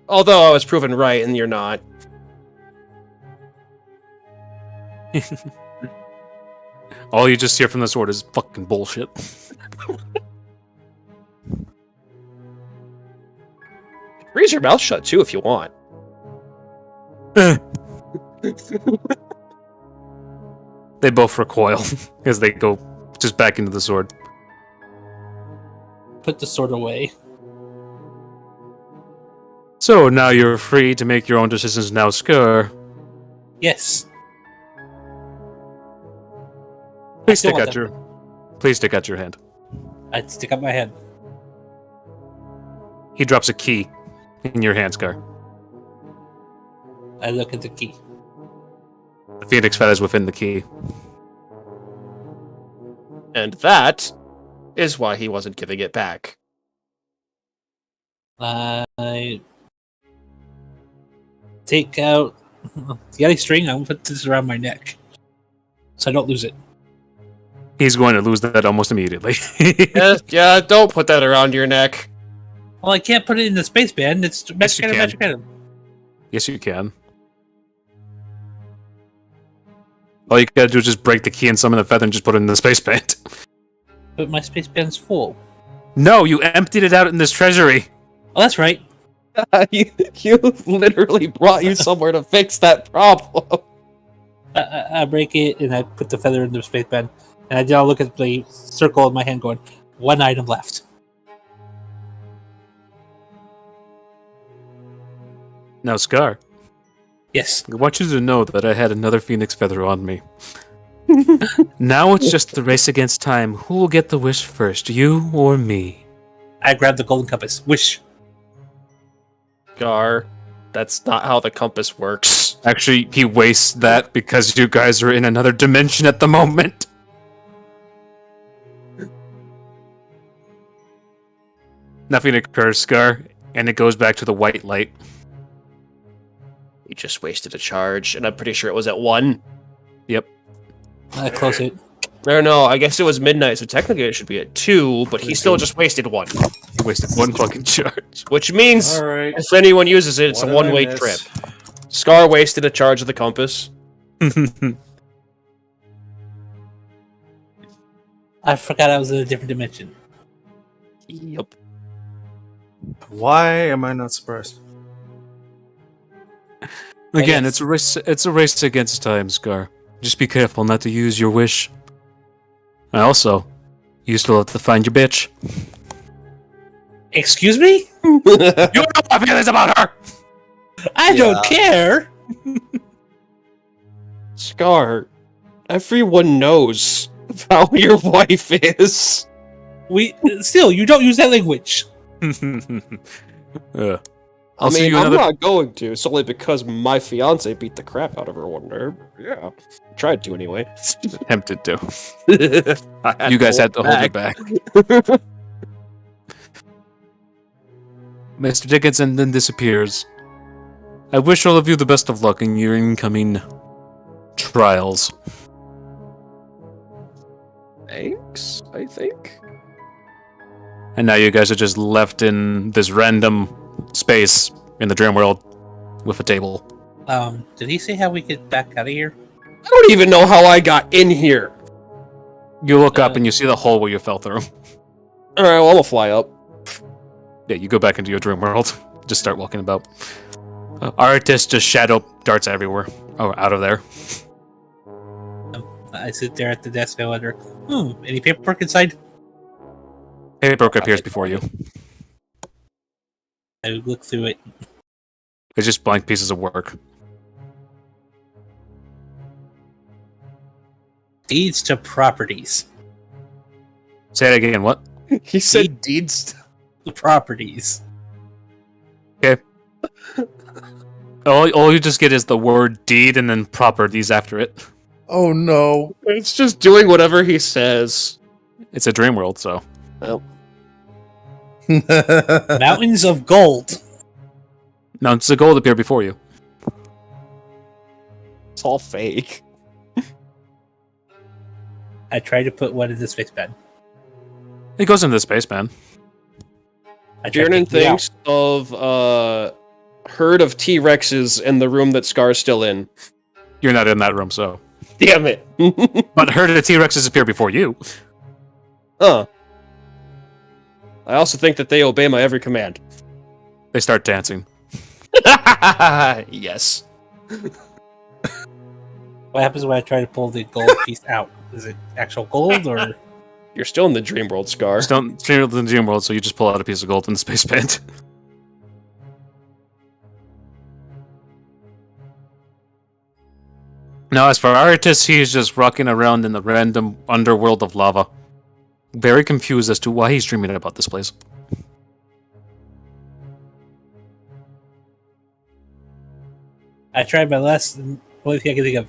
Although I was proven right, and you're not. All you just hear from the sword is fucking bullshit. Raise your mouth shut, too, if you want. They both recoil as they go just back into the sword. Put the sword away. So now you're free to make your own decisions now, Scar. Yes. Please still stick want out your Please stick out your hand. I'd stick up my hand. He drops a key in your hand, Scar. I look at the key. The Phoenix feather is within the key. And that is why he wasn't giving it back. I take out the yellow string. I'm gonna put this around my neck, so I don't lose it. He's going to lose that almost immediately. Yeah, don't put that around your neck. Well, I can't put it in the space band. It's Yes, you magic can. item. Yes, you can. All you gotta do is just break the key and summon the feather and just put it in the space band. But my space band's full. No, you emptied it out in this treasury. Oh, that's right. you literally brought you somewhere to fix that problem. I break it and I put the feather in the space band, and I now look at the circle in my hand, going, "One item left." Now, Scar, Yes. I want you to know that I had another Phoenix feather on me. Now it's just the race against time. Who will get the wish first, you or me? I grab the golden compass. Wish. Gar, that's not how the compass works. Actually, he wastes that because you guys are in another dimension at the moment. Nothing occurs, Scar, and it goes back to the white light. You just wasted a charge, and I'm pretty sure it was at 1. Yep. I close it. No, I guess it was midnight, so technically it should be at 2, but he still just wasted 1. Wasted one fucking charge. Which means, All right. if anyone uses it, it's What a did I one-way miss? trip. Scar wasted a charge of the compass. I forgot I was in a different dimension. Yep. Why am I not surprised? Again, guess. it's a race against time, Scar. Just be careful not to use your wish. And also, you still have to find your bitch. Excuse me? You know my feelings about her! I don't care. Scar, everyone knows how your wife is. You don't use that language. I'll see you I'm another. not going to. It's only because my fiance beat the crap out of her one day. Yeah, tried to anyway. Tempted to. I You guys had to hold it back. back. Mr. Dickinson then disappears. I wish all of you the best of luck in your incoming trials. Thanks, I think. And now you guys are just left in this random space in the dream world with a table. Did he say how we get back out of here? I don't even know how I got in here. You look up and you see the hole where you fell through. Alright, well, I'm gonna fly up. Yeah, you go back into your dream world. Just start walking about. Artist just shadow darts everywhere. Oh, out of there. I sit there at the desk. I wonder, any paperwork inside? Paperwork appears before you. I look through it. It's just blank pieces of work. Deeds to properties. Say it again, what? He said deeds. Properties. Okay. All you just get is the word deed and then properties after it. Oh no. It's just doing whatever he says. It's a dream world, so. Well, Mountains of gold. Now, it's the gold appear before you. it's all fake. I try to put one in the space bed. It goes into the space, man. I try to Jernan take it out. thinks of herd of T-Rexes in the room that Scar's still in. You're not in that room, so. Damn it. But herd of T-Rexes appear before you. Huh. I also think that they obey my every command. They start dancing. Yes. What happens when I try to pull the gold piece out? Is it actual gold or? You're still in the dream world, Scar. Just don't stay in the dream world, so you just pull out a piece of gold in the space pit. Now, as for Artis, he's just rocking around in the random underworld of lava. Very confused as to why he's dreaming about this place. I tried my last. Only thing I can think of.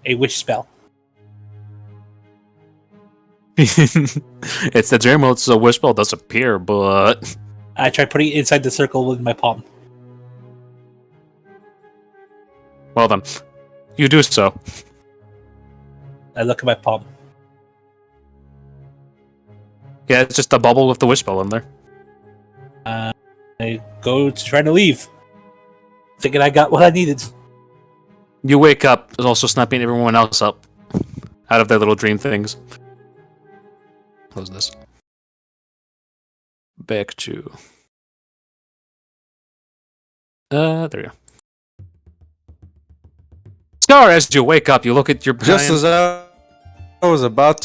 A witch spell. It's the dream world, so wish spell does appear, but I tried putting it inside the circle with my palm. well then, you do so. I look at my palm. Yeah, it's just a bubble with the wish spell in there. I go to try to leave, thinking I got what I needed. You wake up, also snapping everyone else up out of their little dream things. Close this. Back to. There you go. Scar, as you wake up, you look at your Just giant- as I was about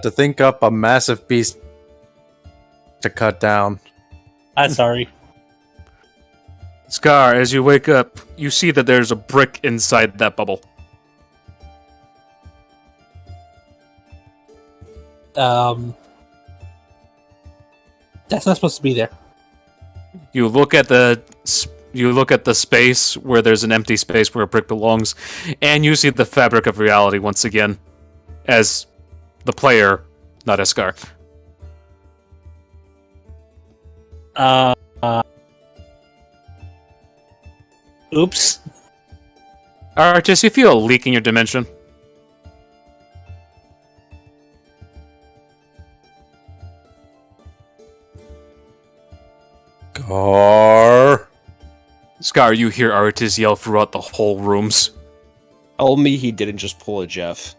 to, think up a massive piece to cut down. I'm sorry. Scar, as you wake up, you see that there's a brick inside that bubble. That's not supposed to be there. You look at the space where there's an empty space where a brick belongs, and you see the fabric of reality once again, as the player, not as Scar. Oops. Artis, you feel a leak in your dimension. Gar. Scar, you hear Artis yell throughout the whole rooms. Tell me he didn't just pull a Jeff.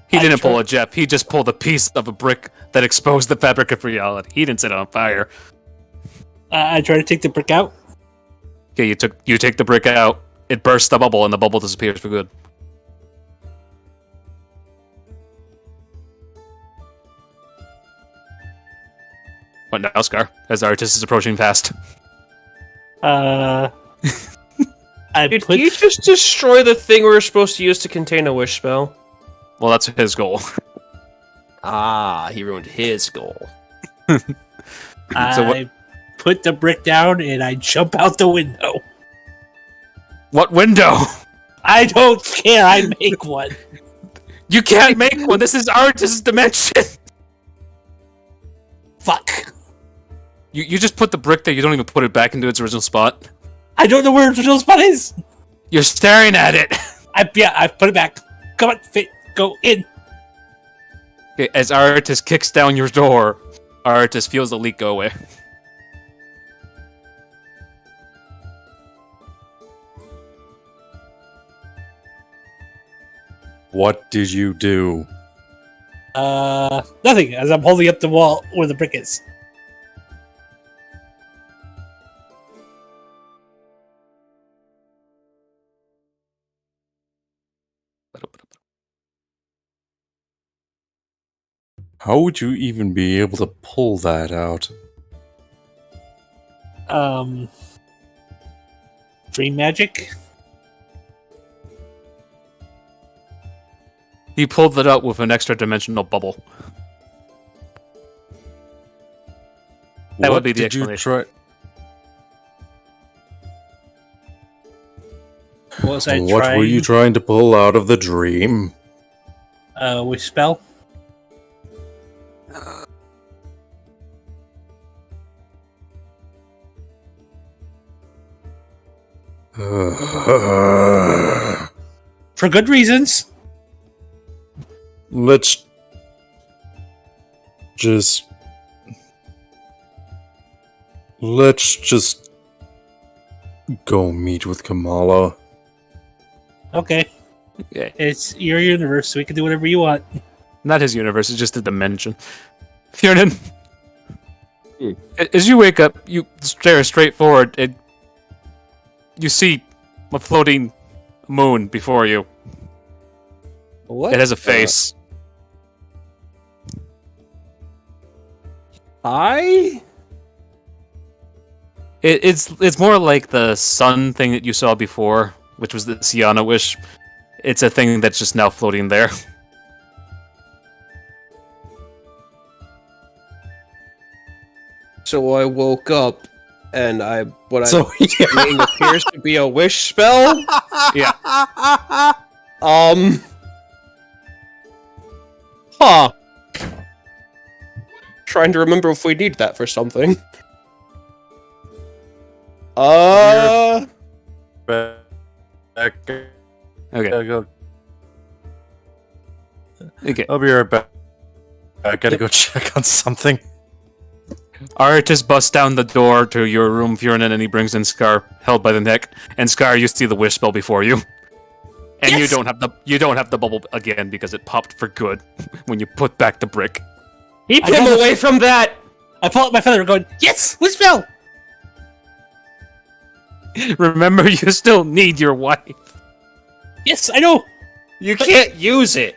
He I didn't tried- pull a Jeff. He just pulled a piece of a brick that exposed the fabric of reality. He didn't set it on fire. I try to take the brick out. Okay, you take the brick out. It bursts the bubble, and the bubble disappears for good. What now, Scar? As the artist is approaching fast. I Did put. he just destroy the thing we were supposed to use to contain a wish spell? Well, that's his goal. Ah, he ruined his goal. I put the brick down and I jump out the window. What window? I don't care. I make one. You can't make one. This is Artist's dimension. Fuck. You just put the brick there. You don't even put it back into its original spot. I don't know where the original spot is. You're staring at it. I put it back. Come on, go in. Okay, as Artist kicks down your door, Artist feels the leak go away. What did you do? Nothing. As I'm holding up the wall where the brick is. How would you even be able to pull that out? Dream magic. He pulled it out with an extra dimensional bubble. That would be the did you explanation. What was I What trying? were you trying to pull out of the dream? Wish spell. For good reasons. Let's just go meet with Kamala. Okay. Okay. It's your universe, so we can do whatever you want. Not his universe, it's just a dimension. Fiernan, as you wake up, you stare straight forward, and you see a floating moon before you. What? It has a face. Hi? It's more like the sun thing that you saw before, which was the Siana wish. It's a thing that's just now floating there. So I woke up, and what I So mean appears to be a wish spell. Yeah. Huh. Trying to remember if we need that for something. back. Okay. Okay. I'll be right back. I gotta go check on something. Artis busts down the door to your room, Fiernan, and he brings in Scar, held by the neck. And Scar, you see the wish spell before you. And Yes! you don't have the bubble again because it popped for good when you put back the brick. Keep I him got the- away from that! I pull out my feather going, yes! Wish spell! Remember, you still need your wife. Yes, I know! You can't use it!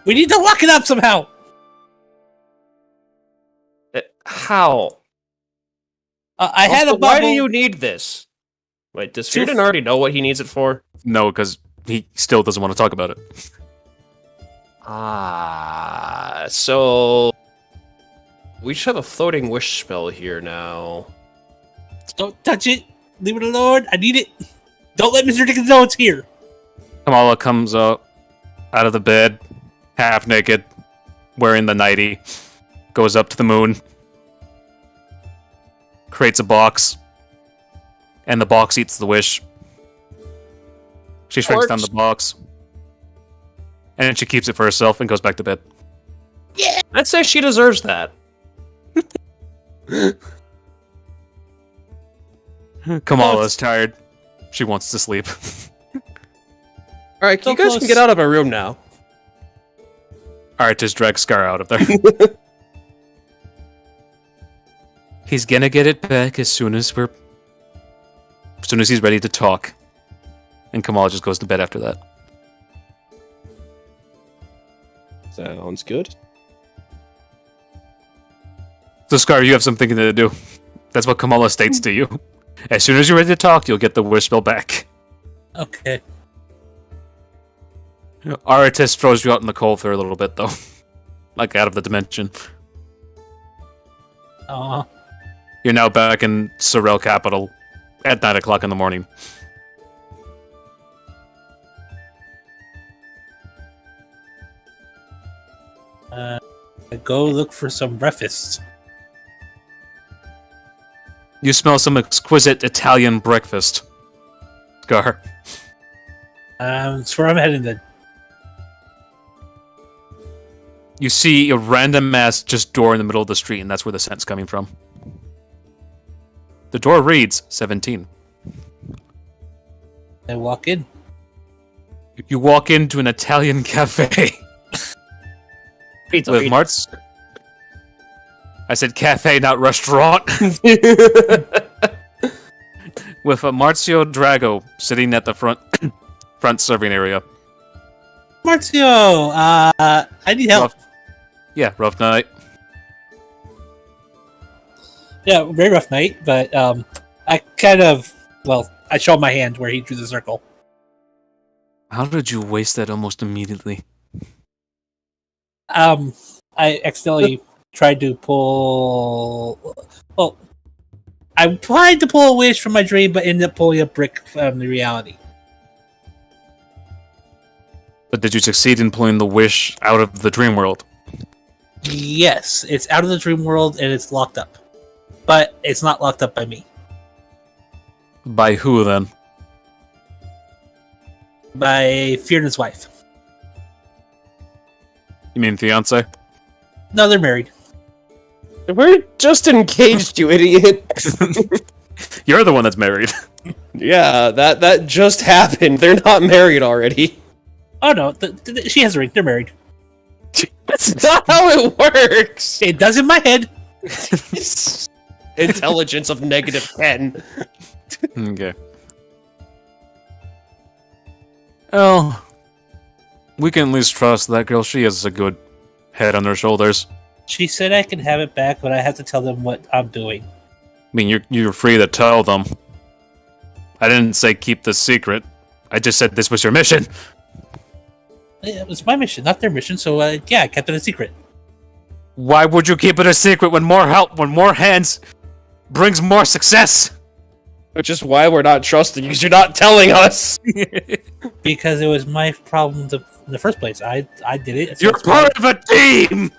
We need to lock it up somehow! How? I had Also, a bubble. why do you need this? Wait, does Truth- Fiernan already know what he needs it for? No, because he still doesn't want to talk about it. Ah, so... We should have a floating wish spell here now. Don't touch it. Leave it alone. I need it. Don't let Mr. Dickens know it's here. Kamala comes out of the bed, half naked, wearing the nightie, goes up to the moon, creates a box, and the box eats the wish. She shrinks down the box, and then she keeps it for herself and goes back to bed. I'd say she deserves that. Kamala's tired. She wants to sleep. Alright, So you guys close. can get out of my room now. Alright, just drag Scar out of there. He's gonna get it back as soon as he's ready to talk. And Kamala just goes to bed after that. Sounds good. So Scar, you have something to do. That's what Kamala states to you. As soon as you're ready to talk, you'll get the wish spell back. Okay. Aratis throws you out in the cold for a little bit, though. like out of the dimension. Uh, You're now back in Sorrel Capital at 9 o'clock in the morning. go look for some breakfast. You smell some exquisite Italian breakfast. Scar. That's where I'm heading then. You see a random ass just door in the middle of the street, and that's where the scent's coming from. The door reads 17. I walk in. You walk into an Italian cafe Pizza. with Mart's. I said cafe, not restaurant. With a Marzio Drago sitting at the front serving area. Marzio, I need help. Rough night. Yeah, very rough night, but I kind of, I showed my hand where he drew the circle. How did you waste that almost immediately? I accidentally tried to pull. Well, I tried to pull a wish from my dream, but ended up pulling a brick from the reality. But did you succeed in pulling the wish out of the dream world? Yes, it's out of the dream world and it's locked up. But it's not locked up by me. By who then? By Fionna's wife. You mean fiance? No, they're married. We're just engaged, you idiot. You're the one that's married. Yeah, that just happened. They're not married already. Oh no, she has a ring. They're married. That's not how it works. It does in my head. Intelligence of -10. Okay. Well, we can at least trust that girl. She has a good head on her shoulders. She said I can have it back, but I have to tell them what I'm doing. I mean, you're free to tell them. I didn't say keep this secret. I just said this was your mission. It was my mission, not their mission, so yeah, I kept it a secret. Why would you keep it a secret when more help, when more hands brings more success? Which is why we're not trusting you, because you're not telling us. Because it was my problem in the first place. I did it. So You're part of a team!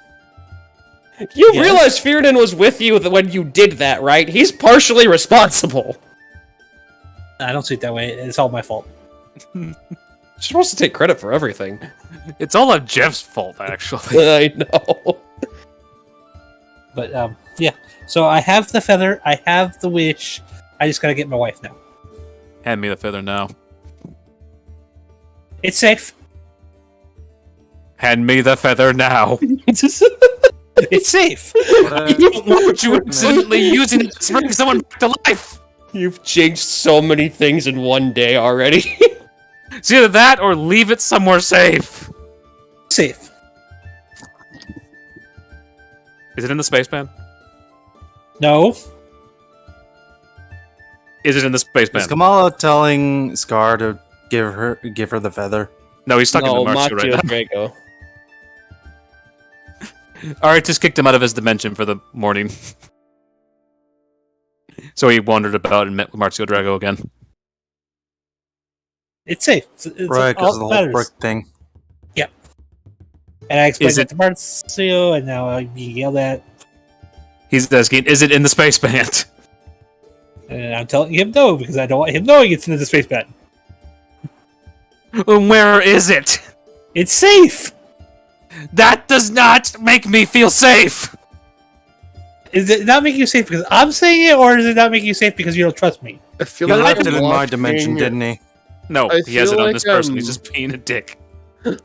You Yes. realize Fearden was with you when you did that, right? He's partially responsible. I don't see it that way. It's all my fault. You're supposed to take credit for everything. It's all of Jeff's fault, actually. I know. But yeah. So I have the feather. I have the wish. I just gotta get my wife now. Hand me the feather now. It's safe. Hand me the feather now. It's safe. You don't want you accidentally using it to bring someone back to life. You've changed so many things in one day already. It's either that or leave it somewhere safe. Safe. Is it in the spaceman? No. Is it in the Is spaceman? Kamala telling Scar to give her the feather? No, he's stuck in the Marcio right now. Drago. Alright, just kicked him out of his dimension for the morning. So he wandered about and met with Marzio Drago again. It's safe. It's Right, because all of the that whole matters. brick thing. And I explained Is it to Marzio, and now I yelled at. He's asking, is it in the space band? And I'm telling him no, because I don't want him knowing it's in the space band. Where is it? It's safe! That does not make me feel safe! Is it not making you safe because I'm saying it, or is it not making you safe because you don't trust me? I feel He like left I'm it in my watching- dimension, didn't he? No, I he has it feel on like this person. I'm- He's just being a dick.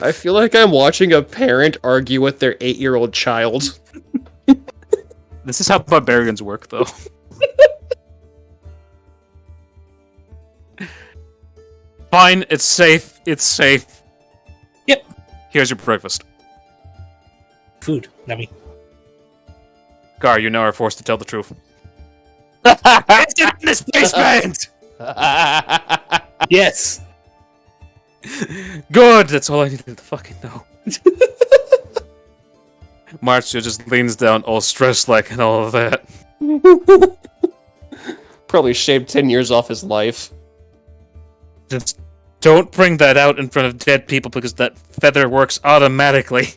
I feel like I'm watching a parent argue with their 8-year-old child. This is how barbarians work, though. Fine, it's safe. It's safe. Yep. Here's your breakfast. Food, not me. Gar, you now are forced to tell the truth. It's in the space band! Yes! Good, that's all I needed to fucking know. Marcio just leans down, all stressed like and all of that. Probably shaved 10 years off his life. Just don't bring that out in front of dead people because that feather works automatically.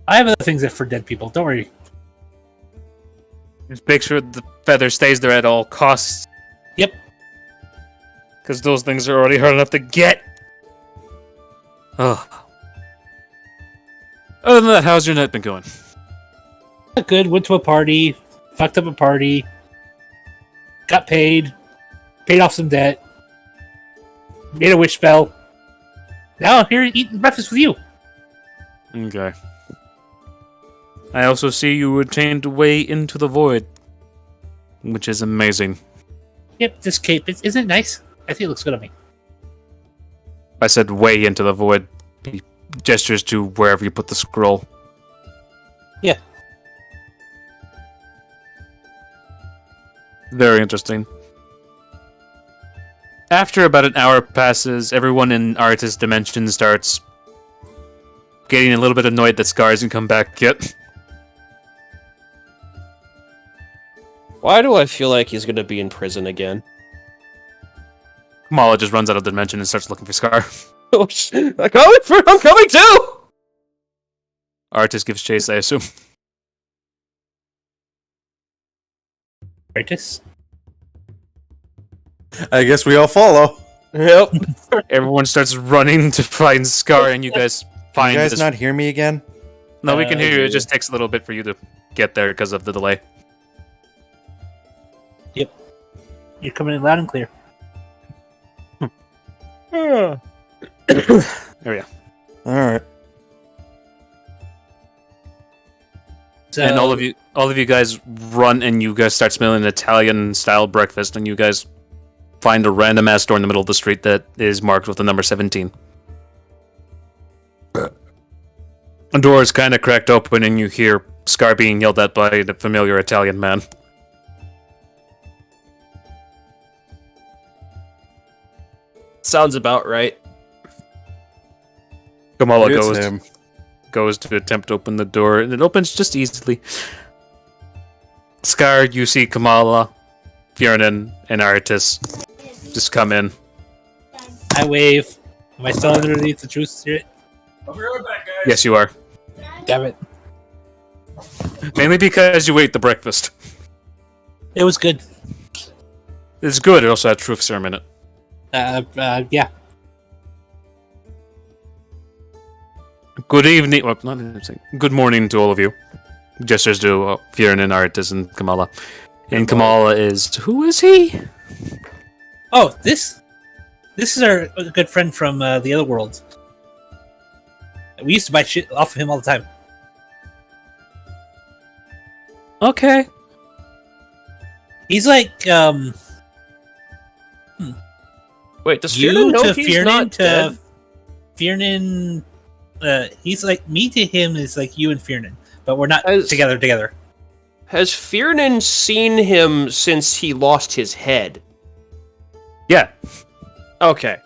I have other things that for dead people. Don't worry. Just make sure the feather stays there at all costs. Yep. Because those things are already hard enough to get. Ugh. Other than that, how's your night been going? Good. Went to a party. Fucked up a party. Got paid. Paid off some debt. Made a witch spell. Now I'm here eating breakfast with you. Okay. I also see you attained way into the void, which is amazing. Yep, this cape, isn't it nice? I think it looks good on me. I said way into the void. He gestures to wherever you put the scroll. Yeah. Very interesting. After about an hour passes, everyone in Artist Dimension starts getting a little bit annoyed that Scar hasn't come back yet. Why do I feel like he's gonna be in prison again? Kamala just runs out of the dimension and starts looking for Scar. Oh, I'm coming too! Artist gives chase, I assume. Rightus? I guess we all follow. Yep. Everyone starts running to find Scar, and you guys find You guys this. not hear me again? No, we can hear you. yeah. It just takes a little bit for you to get there because of the delay. You're coming in loud and clear. There we go. All right. So, And all of you guys run, and you guys start smelling an Italian-style breakfast, and you guys find a random-ass door in the middle of the street that is marked with the number 17. The door is kind of cracked open, and you hear Scar being yelled at by the familiar Italian man. Sounds about right. Kamala It's goes him. goes to attempt to open the door, and it opens just easily. Scar, you see Kamala, Fiernan, and Artis just come in. I wave. Am I still underneath the truth spirit? I'll be right back, guys. Yes, you are. Damn it. Mainly because you ate the breakfast. It was good. It's good, it also had truth serum in it. Yeah. Good evening, well, not even good morning to all of you. Gestures to Fiernan, Artis, and Kamala. And Kamala is... Who is he? Oh, this is our good friend from the other world. We used to buy shit off of him all the time. Okay. He's like, Wait, does you Fiernan know to he's Fiernan not to dead? Fiernan. He's like, me to him is like you and Fiernan, but we're not As- together. Has Fiernan seen him since he lost his head? Yeah. Okay.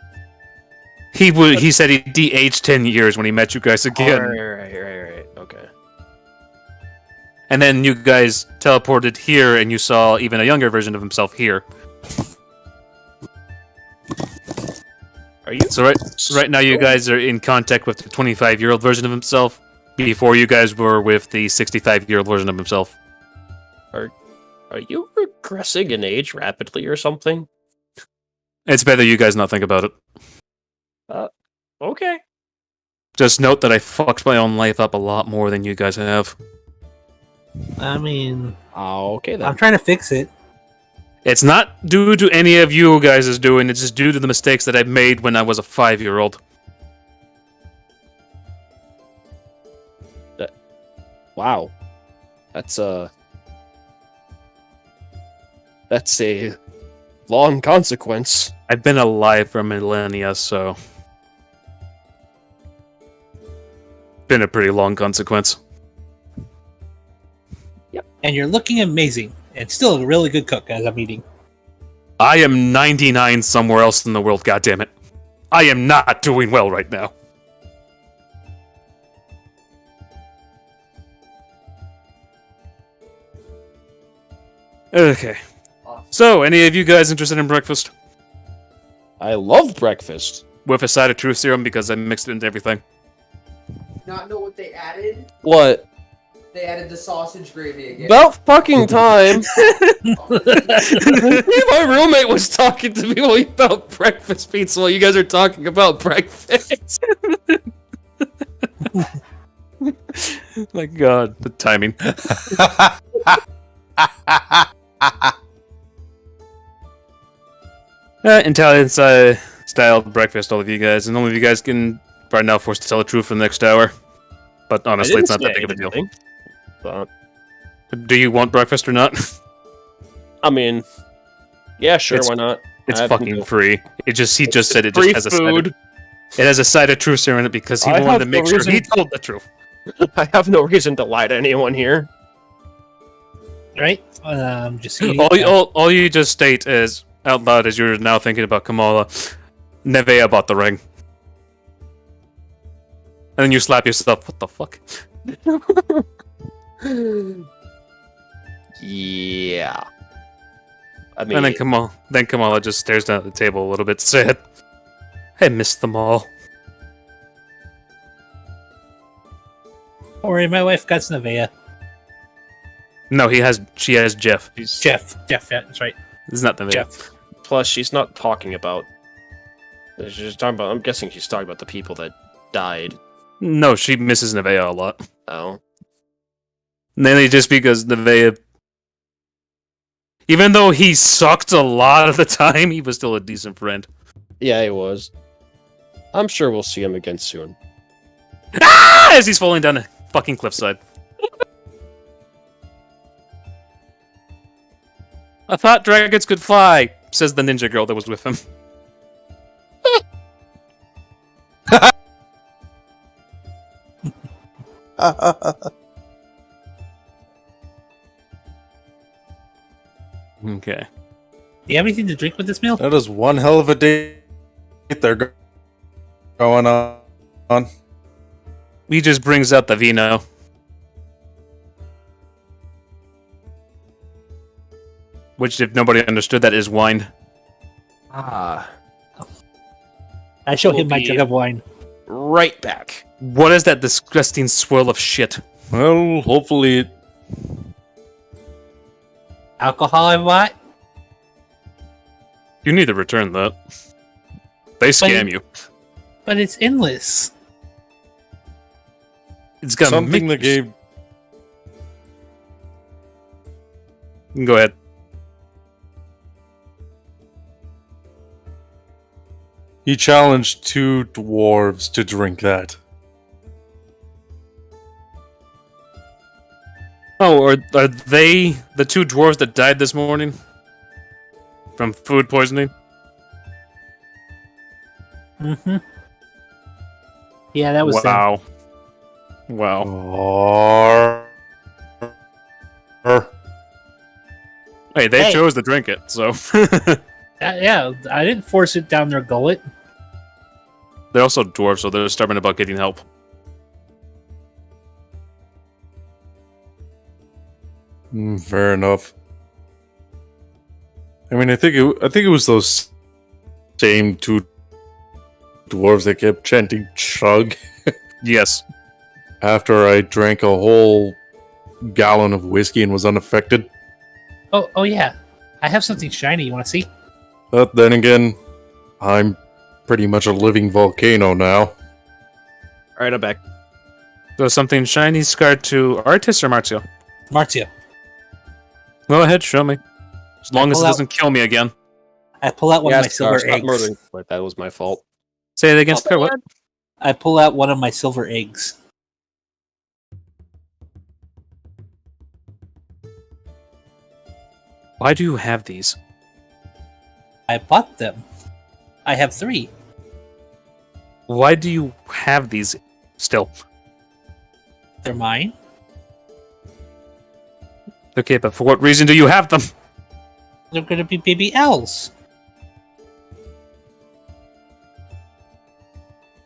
He said he de-aged 10 years when he met you guys again. Right. Okay. And then you guys teleported here, and you saw even a younger version of himself here. Are you? So right now you guys are in contact with the 25-year-old version of himself. Before you guys were with the 65-year-old version of himself. Are you regressing in age rapidly or something? It's better you guys not think about it. Okay. Just note that I fucked my own life up a lot more than you guys have. I mean, Okay then. I'm trying to fix it. It's not due to any of you guys' doing, it's just due to the mistakes that I made when I was a 5-year-old. Wow. That's a long consequence. I've been alive for millennia, so... Been a pretty long consequence. And you're looking amazing, and still a really good cook, as I'm eating. I am 99 somewhere else in the world, goddammit. I am not doing well right now. Okay. So, any of you guys interested in breakfast? I love breakfast. With a side of truth serum because I mixed it into everything. Not know what they added? What? They added the sausage gravy again. About fucking time. My roommate was talking to me about breakfast pizza while you guys are talking about breakfast. My god, the timing. Italian style breakfast, all of you guys, and all of you guys are now forced to tell the truth for the next hour. But honestly, it's not that big of a deal. But, do you want breakfast or not? I mean, yeah, sure, why not? It's I fucking don't- free. He just said it Free just has food. it has a side of truth serum in it because he I wanted have to make no sure reason- he told the truth. I have no reason to lie to anyone here. Right? Just eating All you just state is out loud as you're now thinking about Kamala. Nevea bought the ring. And then you slap yourself. What the fuck? Yeah. I mean, And then Kamala just stares down at the table a little bit sad. I missed them all. Don't worry, my wife got Nevea. No, she has Jeff. Jeff, yeah, that's right. It's not Nevea. Jeff. plus she's not talking about. She's talking about. I'm guessing she's talking about the people that died. No, she misses Nevea a lot. Oh. Mainly just because Nevea, even though he sucked a lot of the time, he was still a decent friend. Yeah, he was. I'm sure we'll see him again soon. Ah! As he's falling down a fucking cliffside. I thought dragons could fly, says the ninja girl that was with him. Okay. Do you have anything to drink with this meal? That is one hell of a date they're going on. He just brings out the vino. Which, if nobody understood, that is wine. Ah. I show Will him my be- jug of wine. Right back. What is that disgusting swirl of shit? Well, hopefully Alcohol I bought? You need to return that. They scam you. But it's endless. It's gonna something make that gave Go ahead. he challenged two dwarves to drink that. Oh, are they the two dwarves that died this morning? From food poisoning? Mm-hmm. Yeah, that was them. Wow. Wow. Hey, they Hey. chose to drink it, so... Yeah, I didn't force it down their gullet. They're also dwarves, so they're stubborn about getting help. Fair enough. I mean, I think it was those same two dwarves that kept chanting "chug" Yes. after I drank a whole gallon of whiskey and was unaffected. Oh yeah. I have something shiny. You want to see? But then again, I'm pretty much a living volcano now. Alright, I'm back. So something shiny scarred to Artis or Marzio? Marzio. Go ahead, show me. As long as it pull out- doesn't kill me again. I pull out one of my Scar, silver stop eggs. murdering. But that was my fault. Say it again, Scar, what? I pull out one of my silver eggs. Why do you have these? I bought them. I have 3. Why do you have these still? They're mine. Okay, but for what reason do you have them? They're going to be baby owls.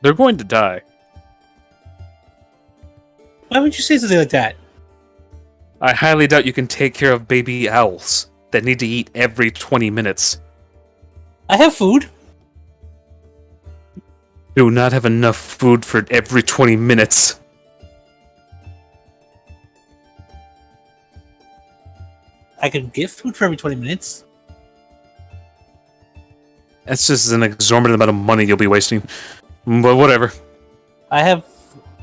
They're going to die. Why would you say something like that? I highly doubt you can take care of baby owls. that need to eat every 20 minutes. I have food. Do not have enough food for every 20 minutes. I can get food for every 20 minutes. That's just an exorbitant amount of money you'll be wasting. But whatever. I have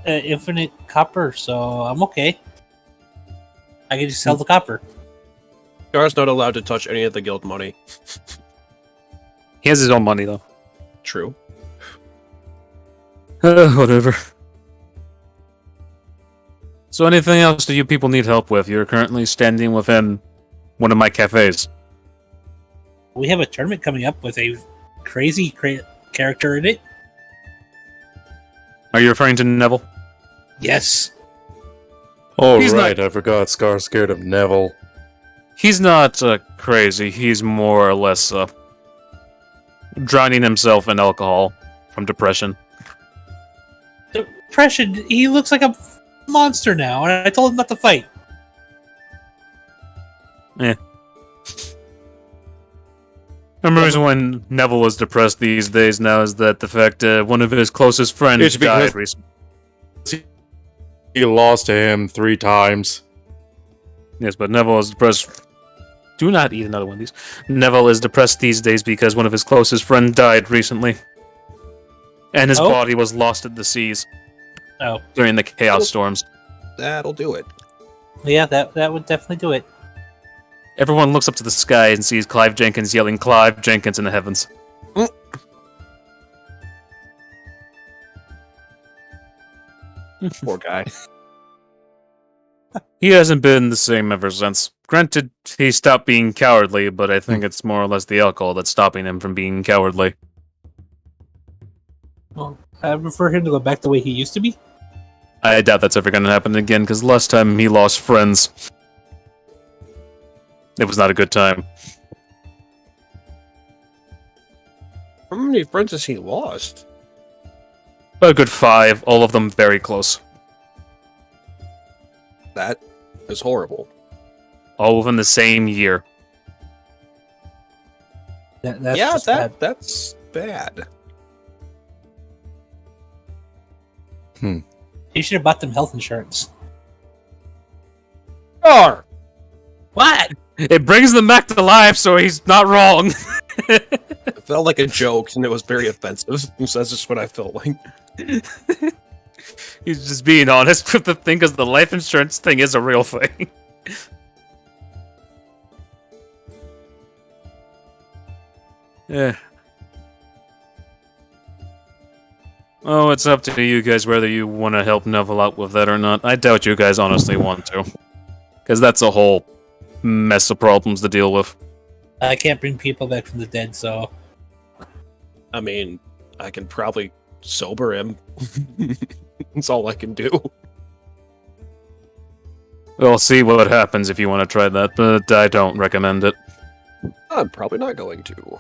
infinite copper, so I'm okay. I can just sell the copper. Gar's not allowed to touch any of the guild money. He has his own money, though. True. Whatever. So anything else do you people need help with? You're currently standing within one of my cafes. We have a tournament coming up with a crazy character in it. Are you referring to Neville? Yes. Oh, He's right, I forgot Scar's scared of Neville. He's not crazy. He's more or less drowning himself in alcohol from depression. Depression. He looks like a monster now, and I told him not to fight. The reason when Neville is depressed these days now is that the fact one of his closest friends It's because- died recently. He lost to him 3 times. Yes, but Neville is depressed. Do not eat another one of these. Neville is depressed these days because one of his closest friends died recently. And his Oh? body was lost at the seas Oh, during the chaos storms. That'll do it. yeah, that would definitely do it. Everyone looks up to the sky and sees Clive Jenkins yelling Clive Jenkins in the heavens. Poor guy. He hasn't been the same ever since. Granted, he stopped being cowardly, but I think it's more or less the alcohol that's stopping him from being cowardly. Well, I prefer him to go back the way he used to be. I doubt that's ever going to happen again, because last time he lost friends, it was not a good time. How many friends has he lost? About a good 5, all of them very close. That is horrible. All within the same year. That's Yeah, just bad. that's bad. He should have bought them health insurance. Gar! What? It brings them back to life, so he's not wrong. It felt like a joke, and it was very offensive. So that's just what I felt like. He's just being honest with the thing, because the life insurance thing is a real thing. Yeah. Oh, it's up to you guys whether you want to help Neville out with that or not. I doubt you guys honestly want to. Because that's a whole mess of problems to deal with. I can't bring people back from the dead, so I mean, I can probably sober him. That's all I can do. We'll see what happens if you want to try that, but I don't recommend it. I'm probably not going to.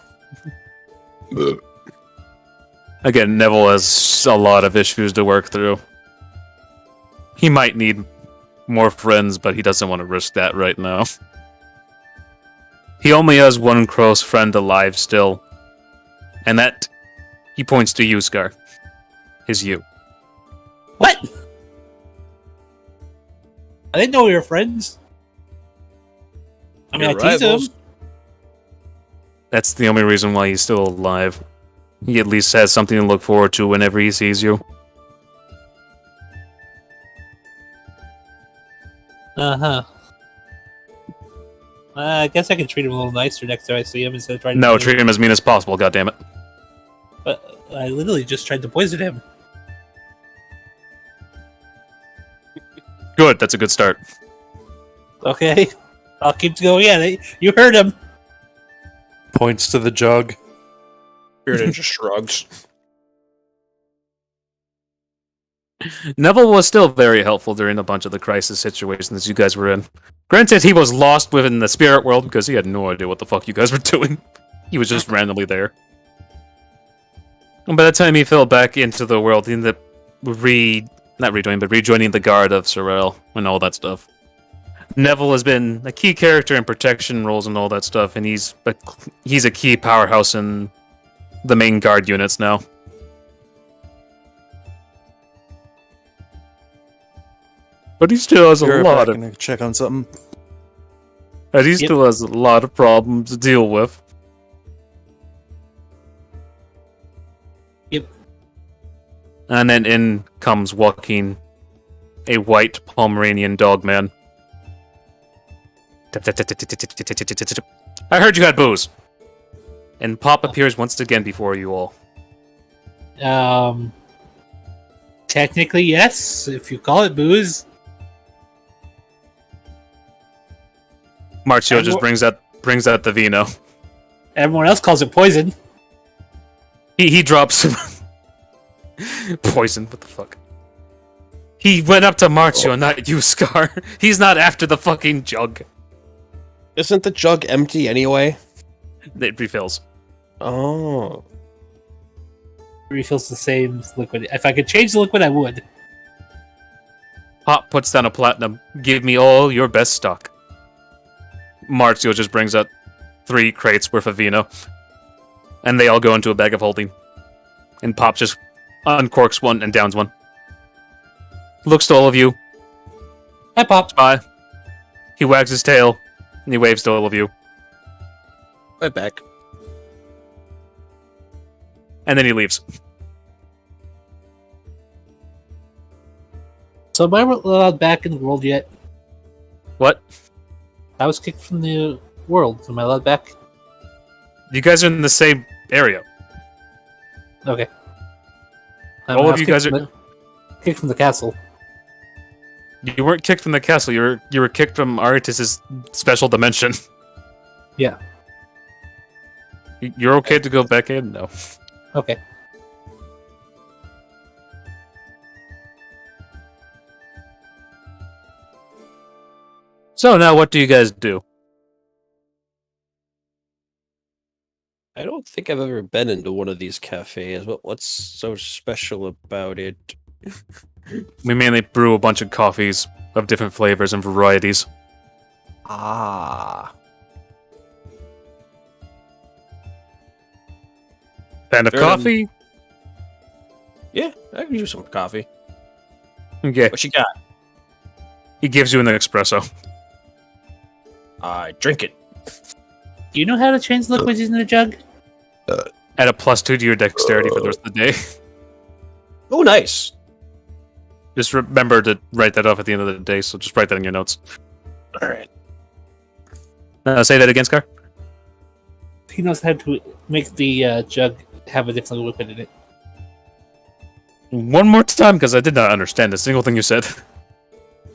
Again, Neville has a lot of issues to work through. He might need more friends, but he doesn't want to risk that right now. He only has one close friend alive still. And that, he points to you, Scar. Is you. what? I didn't know we were friends. I mean, You're I teased him. rivals. That's the only reason why he's still alive. He at least has something to look forward to whenever he sees you. Uh-huh. I guess I can treat him a little nicer next time I see him instead of trying to... No, treat him as mean as possible, goddammit. But I literally just tried to poison him. Good, that's a good start. Okay. I'll keep going at it. You heard him. Points to the jug. Spirit Ninja shrugs. Neville was still very helpful during a bunch of the crisis situations you guys were in. Granted, he was lost within the spirit world because he had no idea what the fuck you guys were doing. He was just randomly there. And by the time he fell back into the world, he ended up rejoining the guard of Sorel and all that stuff. Neville has been a key character in protection roles and all that stuff, and he's a key powerhouse in the main guard units now. But he still has a You're lot back of. and check on something. And he still has a lot of problems to deal with. Yep. And then in comes Joaquin, a white Pomeranian dog man. I heard you had booze. And Pop appears once again before you all. Technically, yes, if you call it booze. Marcio just brings out the vino. Everyone else calls it poison. He drops some poison. What the fuck? He went up to Marcio, not you, Scar. He's not after the fucking jug. Isn't the jug empty anyway? It refills. Oh. Refills the same liquid. If I could change the liquid, I would. Pop puts down a platinum. Give me all your best stock. Marcio just brings out 3 crates worth of vino. And they all go into a bag of holding. And Pop just uncorks one and downs one. Looks to all of you. Hi, Pop. Bye. He wags his tail. And he waves to all of you. Right back. And then he leaves. So am I allowed back in the world yet? What? I was kicked from the world. Am I allowed back? You guys are in the same area. Okay. All I of was you kicked guys from are... kicked from the castle. You weren't kicked from the castle. You were kicked from Artis's special dimension. Yeah. You're okay to go back in? No. Okay. So now what do you guys do? I don't think I've ever been into one of these cafes, but what's so special about it? We mainly brew a bunch of coffees of different flavors and varieties. Ah. Fan of Fair coffee? Yeah, I can use some coffee. Okay. What you got? He gives you an espresso. I drink it. Do you know how to change liquids using a jug? Add a +2 to your dexterity for the rest of the day. Oh, nice. Just remember to write that off at the end of the day, so just write that in your notes. Alright. Say that again, Scar? He knows how to make the jug have a different liquid in it. One more time, because I did not understand a single thing you said.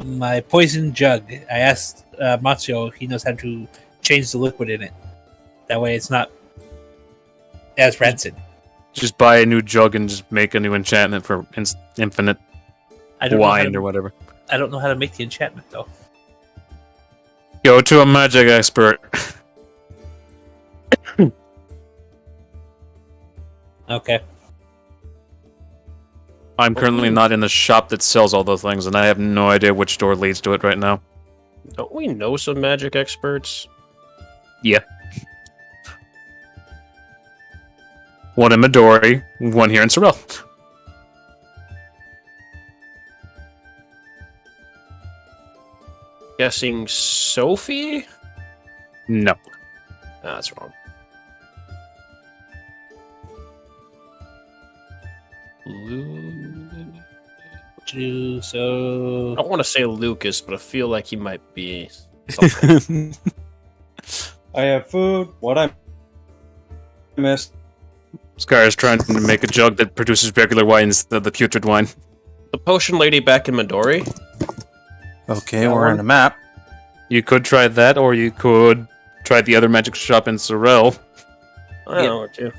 My poison jug. I asked Matsio if he knows how to change the liquid in it. That way it's not as rancid. Just buy a new jug and just make a new enchantment for infinite I don't know how wine to- or whatever. I don't know how to make the enchantment, though. Go to a magic expert. Okay. I'm currently not in the shop that sells all those things, and I have no idea which door leads to it right now. Don't we know some magic experts? Yeah. One in Midori, one here in Sorrel. Guessing Sophie? No. Nah, that's wrong. So I don't want to say Lucas, but I feel like he might be something. I have food. What I missed. Scar is trying to make a jug that produces regular wine instead of the putrid wine. The potion lady back in Midori? Okay, we're on a map. You could try that, or you could try the other magic shop in Sorrel. I know her too.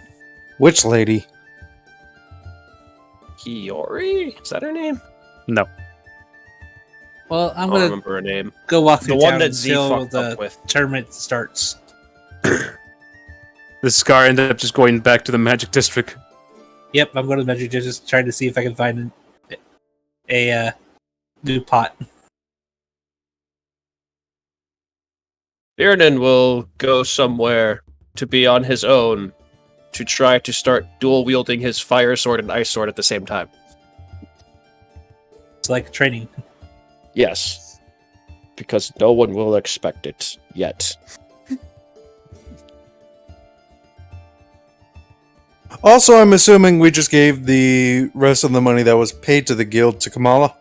Which lady? Hiyori? Is that her name? No. well, I I'm don't gonna remember her name. go walk The through one town that Z until fucked the up with. tournament starts. The Scar ended up just going back to the magic district. Yep, I'm going to the Magic District, trying to see if I can find a new pot. Irnan will go somewhere to be on his own to try to start dual wielding his fire sword and ice sword at the same time. It's like training. Yes. Because no one will expect it yet. Also, I'm assuming we just gave the rest of the money that was paid to the guild to Kamala.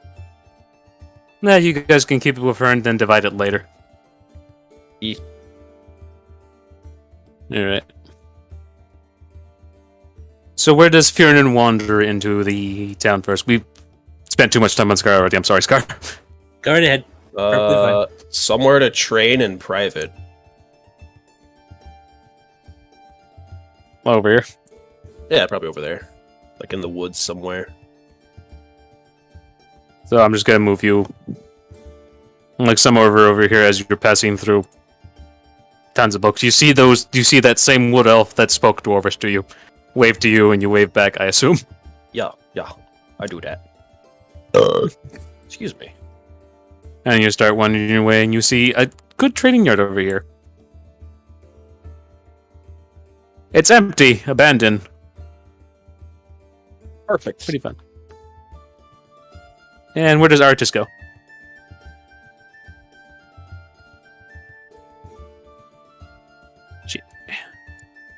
Nah, you guys can keep it with her and then divide it later. E. Alright. So where does Fiernan wander into the town first? We've spent too much time on Scar already. I'm sorry, Scar. Go right ahead. Perfectly Somewhere to train in private. Over here. Yeah, probably over there. Like in the woods somewhere. So I'm just gonna move you like somewhere over here as you're passing through tons of books. You see that same wood elf that spoke Dwarvish to you. Wave to you and you wave back, I assume. Yeah, I do that. Excuse me. And you start wandering your way and you see a good trading yard over here. It's empty, abandoned. Perfect. Pretty fun. And where does Artis go?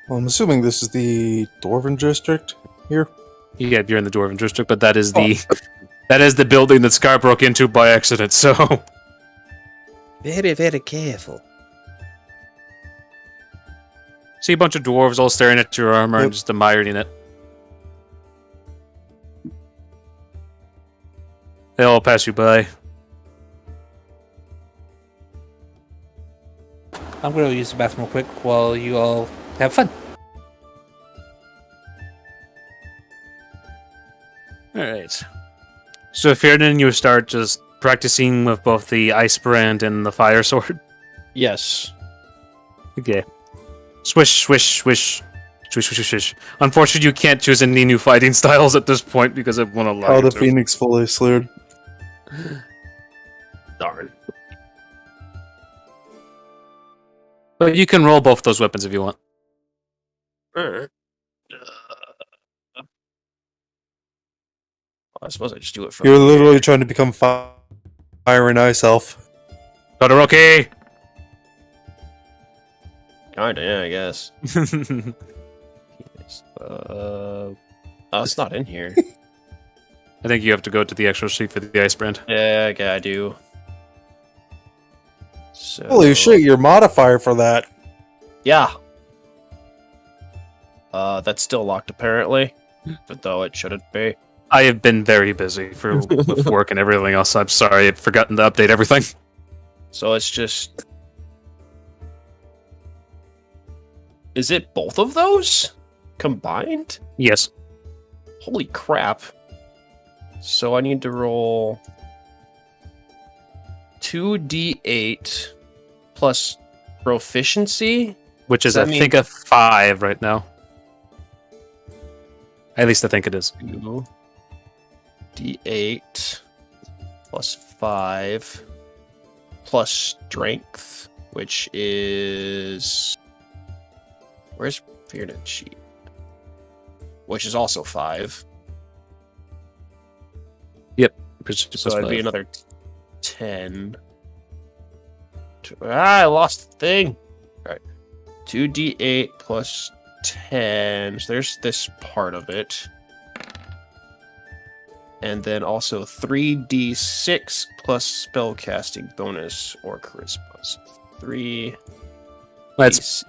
Well, I'm assuming this is the Dwarven district here. Yeah, you're in the Dwarven district, but that is the building that Scar broke into by accident, so Very, very careful. see a bunch of dwarves all staring at your armor and just admiring it. They all pass you by. I'm going to use the bathroom real quick while you all have fun. Alright. So Fiernan, you start just practicing with both the ice brand and the fire sword. Yes. Okay. Swish, swish, swish. Swish, swish, swish. Unfortunately, you can't choose any new fighting styles at this point because it won't allow Oh, you the to. Phoenix fully slurred. Darn. But you can roll both those weapons if you want. I suppose I just do it from You're literally trying to become fire and ice elf. Todoroki! Kinda, yeah, I guess. Oh, it's not in here. I think you have to go to the actual sheet for the ice brand. Yeah, okay, I do. So, Holy shit, your modifier for that. Yeah. That's still locked apparently, but though it shouldn't be. I have been very busy with work and everything else. I'm sorry, I've forgotten to update everything. So it's just... Is it both of those? Combined? Yes. Holy crap. So I need to roll 2d8 plus proficiency? Which is, Does I that mean- think, a 5 right now. At least I think it is. 2d8 plus 5 plus strength, which is... Where's Fearned Sheet? Which is also 5. So that'd be another 10. I lost the thing. Alright. 2d8 plus 10. So there's this part of it. And then also 3d6 plus spellcasting bonus or charisma. So 3d6 That's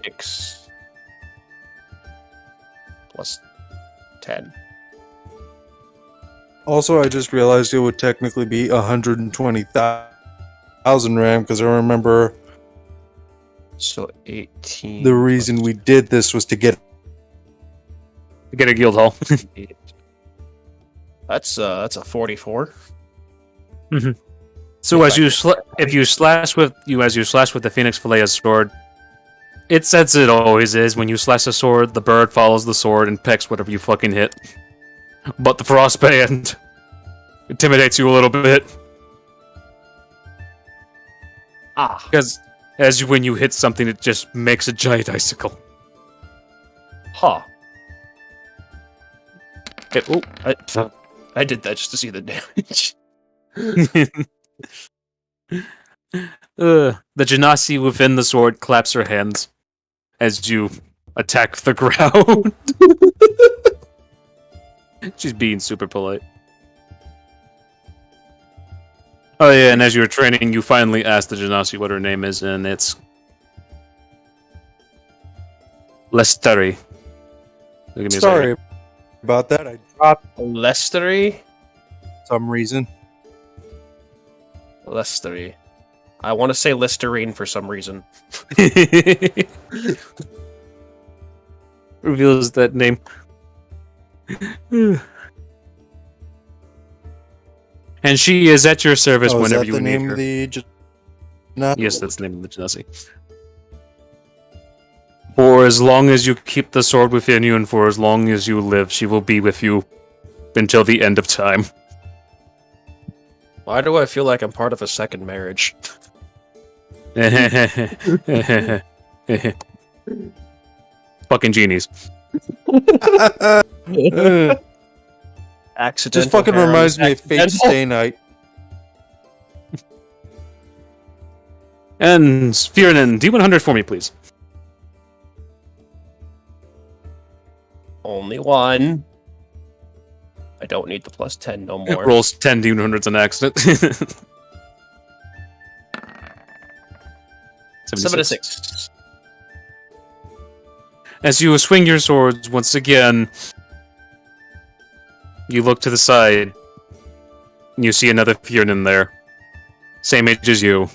plus 10. Also, I just realized it would technically be 120,000 RAM because I remember So 18. the reason we did this was to get. to get a guild hall. That's a 44. So as you if you slash with the Phoenix Fillea's sword, it's as it always is. When you slash a sword, the bird follows the sword and pecks whatever you fucking hit. But the frostband intimidates you a little bit Ah. because As when you hit something, it just makes a giant icicle. Huh. Oh, I did that just to see the damage. the Genasi within the sword claps her hands as you attack the ground. She's being super polite. Oh yeah, and as you were training, you finally asked the Genasi what her name is, and it's Lestari. Sorry about that. I dropped Lestery? some reason. Lestery. I want to say Listerine for some reason. Reveals that name. And she is at your service Oh, is whenever that you the need name her. of the Genasi? Yes, that's the name of the Genasi. For as long as you keep the sword within you and for as long as you live, she will be with you until the end of time. Why do I feel like I'm part of a second marriage? Fucking genies. Accidental. Just fucking harem, reminds me of Fate accidental- Stay Night. And Fiernan, D100 for me, please. Only one. I don't need the plus 10 no more. Rolls 10 D100s an accident. 7 to 6. As you swing your swords once again, you look to the side, and you see another Fiernan there. Same age as you.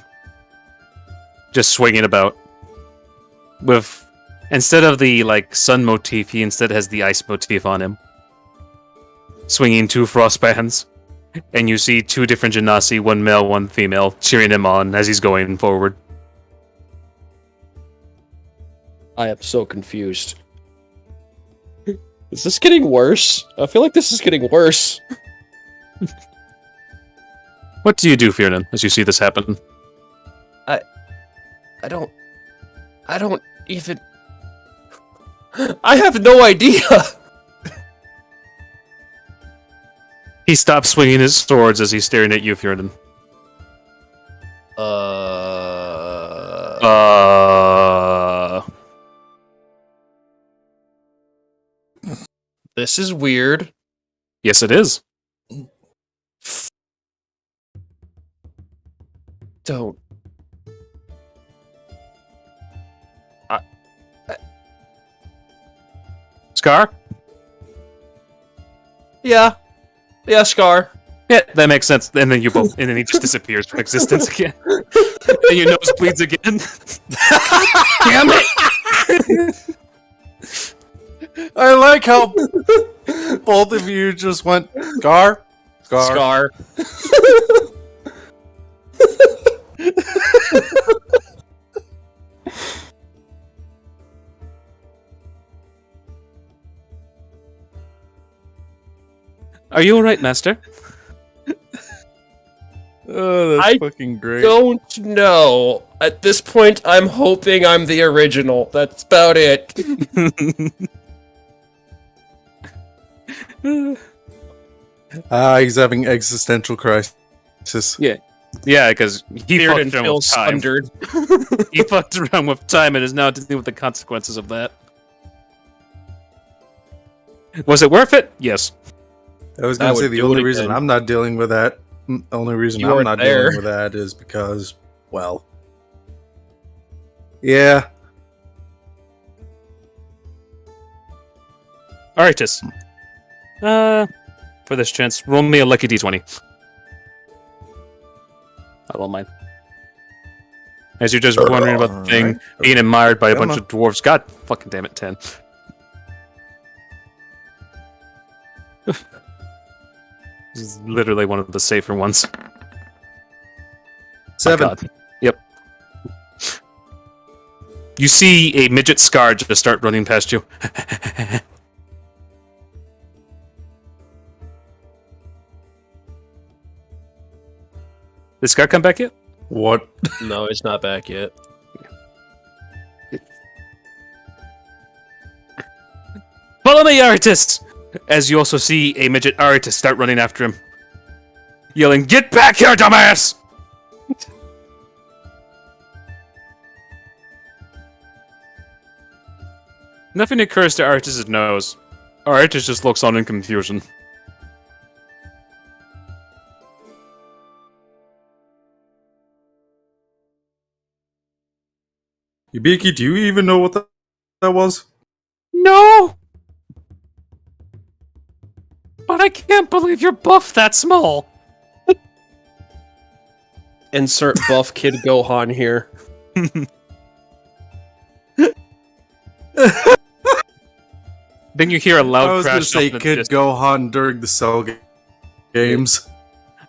Just swinging about. With, instead of the, sun motif, he instead has the ice motif on him. Swinging 2 frostbands. And you see 2 different Genasi, one male, one female, cheering him on as he's going forward. I am so confused. Is this getting worse? I feel like this is getting worse. What do you do, Fiernan, as you see this happen? I don't even... I have no idea! He stops swinging his swords as he's staring at you, Fiernan. This is weird. Yes, it is. Don't. Scar? Yeah. Yeah, Scar. Yeah, that makes sense. And then you both, and then he just disappears from existence again. And your nose bleeds again. Damn it! I like how both of you just went Scar. Scar. Are you alright, Master? Oh, that's I fucking great. Don't know. At this point, I'm hoping I'm the original. That's about it. He's having existential crisis. Yeah, because he Beard fucked and around Phil with time. sundered. He fucked around with time and is now dealing with the consequences of that. Was it worth it? Yes. I was I going to would say the do only it reason again. I'm not dealing with that, the only reason You I'm weren't not there. dealing with that is because, well, yeah. Alrightus. For this chance, roll me a lucky d20. I don't mind. As you're just wondering about the thing, Alright. being admired by a Come bunch on. of dwarves. God fucking damn it, 10. This is literally one of the safer ones. My 7. God. Yep. You see a midget Scar just start running past you. Did Scar come back yet? What? No, it's not back yet. Follow me, artist! As you also see a midget artist start running after him, yelling, "Get back here, dumbass!" Nothing occurs to Artist's nose. Artist just looks on in confusion. Yubiki, do you even know what that was? No! But I can't believe you're buff that small! Insert buff Kid Gohan here. Then you hear a loud I was going to crash say off in the Kid distance. Gohan during the Cell games.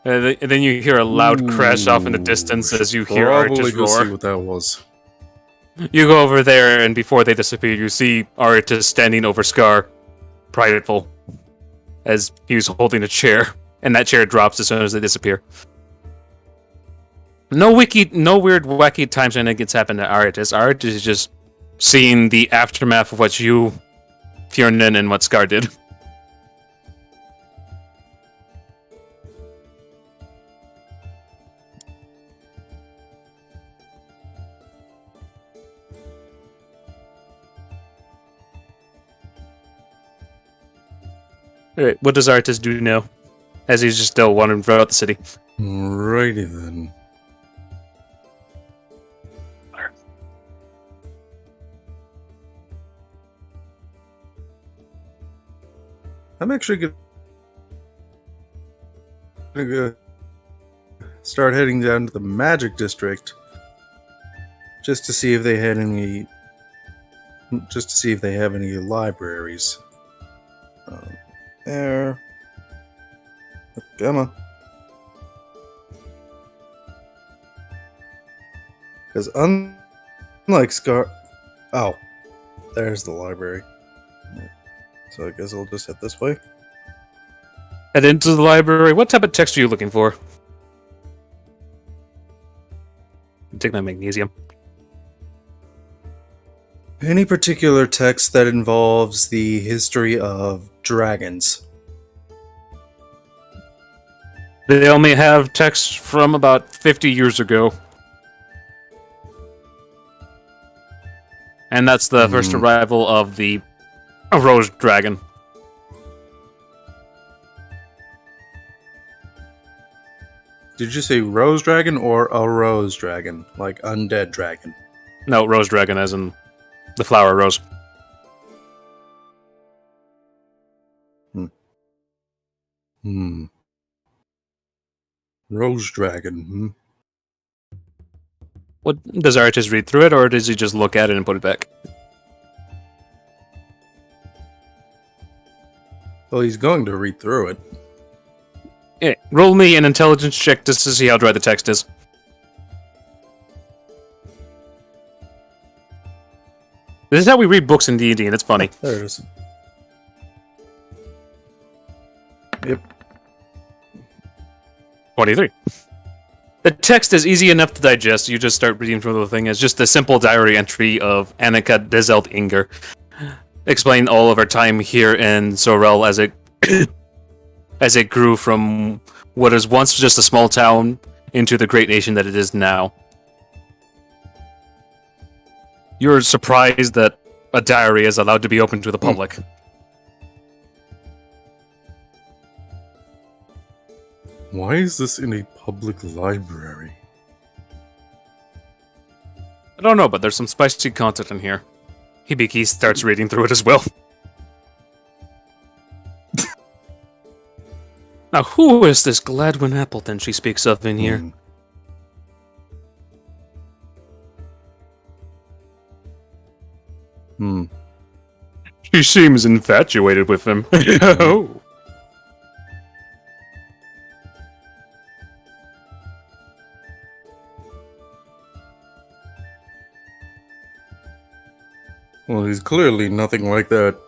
And then you hear a loud crash off in the distance as you hear Probably Artist go see roar. what that was. You go over there, and before they disappear, you see Artist standing over Scar, prideful, as he was holding a chair, and that chair drops as soon as they disappear. No weird, wacky time shenanigans happen to Artist. Artist is just seeing the aftermath of what you, Fjernen, and what Scar did. Alright, what does Artist do now? As he's just still wandering throughout the city. Righty then. I'm actually gonna start heading down to the Magic District just to see if they had any. Just to see if they have any libraries. There. Come on. Because unlike Scar. Oh, there's the library. So I guess I'll just head this way. Head into the library. What type of text are you looking for? Take my magnesium. Any particular text that involves the history of dragons? They only have texts from about 50 years ago. And that's the first arrival of the Rose Dragon. Did you say Rose Dragon or a Rose Dragon? Like Undead Dragon? No, Rose Dragon as in the flower rose. Rose Dragon, What does Artist read through it, or does he just look at it and put it back? Well, he's going to read through it. Yeah, roll me an intelligence check just to see how dry the text is. This is how we read books in D&D, and it's funny. There it is. Yep. 23. The text is easy enough to digest. You just start reading through the thing. It's just a simple diary entry of Annika Dezelt Inger, explaining all of her time here in Sorel as it as it grew from what is once just a small town into the great nation that it is now. You're surprised that a diary is allowed to be open to the public. Why is this in a public library? I don't know, but there's some spicy content in here. Hibiki starts reading through it as well. Now, who is this Gladwin Appleton she speaks of in here? She seems infatuated with him. Oh. Well, he's clearly nothing like that.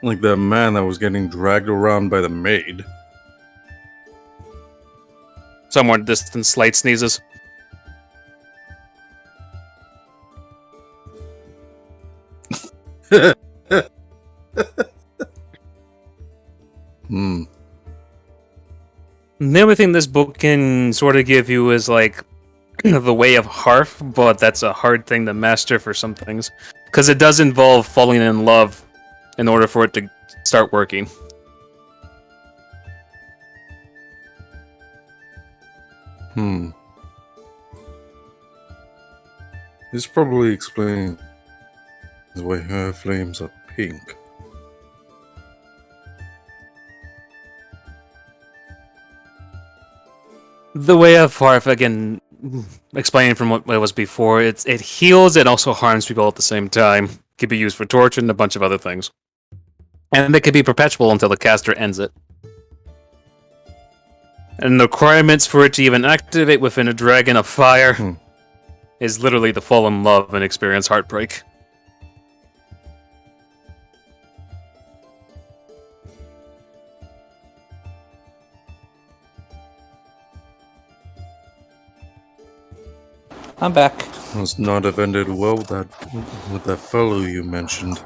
Like that man that was getting dragged around by the maid. Somewhere distant, Slate sneezes. Hmm. The only thing this book can sort of give you is like the way of Harf, but that's a hard thing to master for some things. Because it does involve falling in love in order for it to start working. Hmm. This probably explains why her flames are pink. The way of Harf, again, explaining from what it was before, it heals and also harms people at the same time. Can be used for torture and a bunch of other things. And it can be perpetual until the caster ends it. And the requirements for it to even activate within a dragon of fire is literally to fall in love and experience heartbreak. I'm back. Must not have ended well with that fellow you mentioned.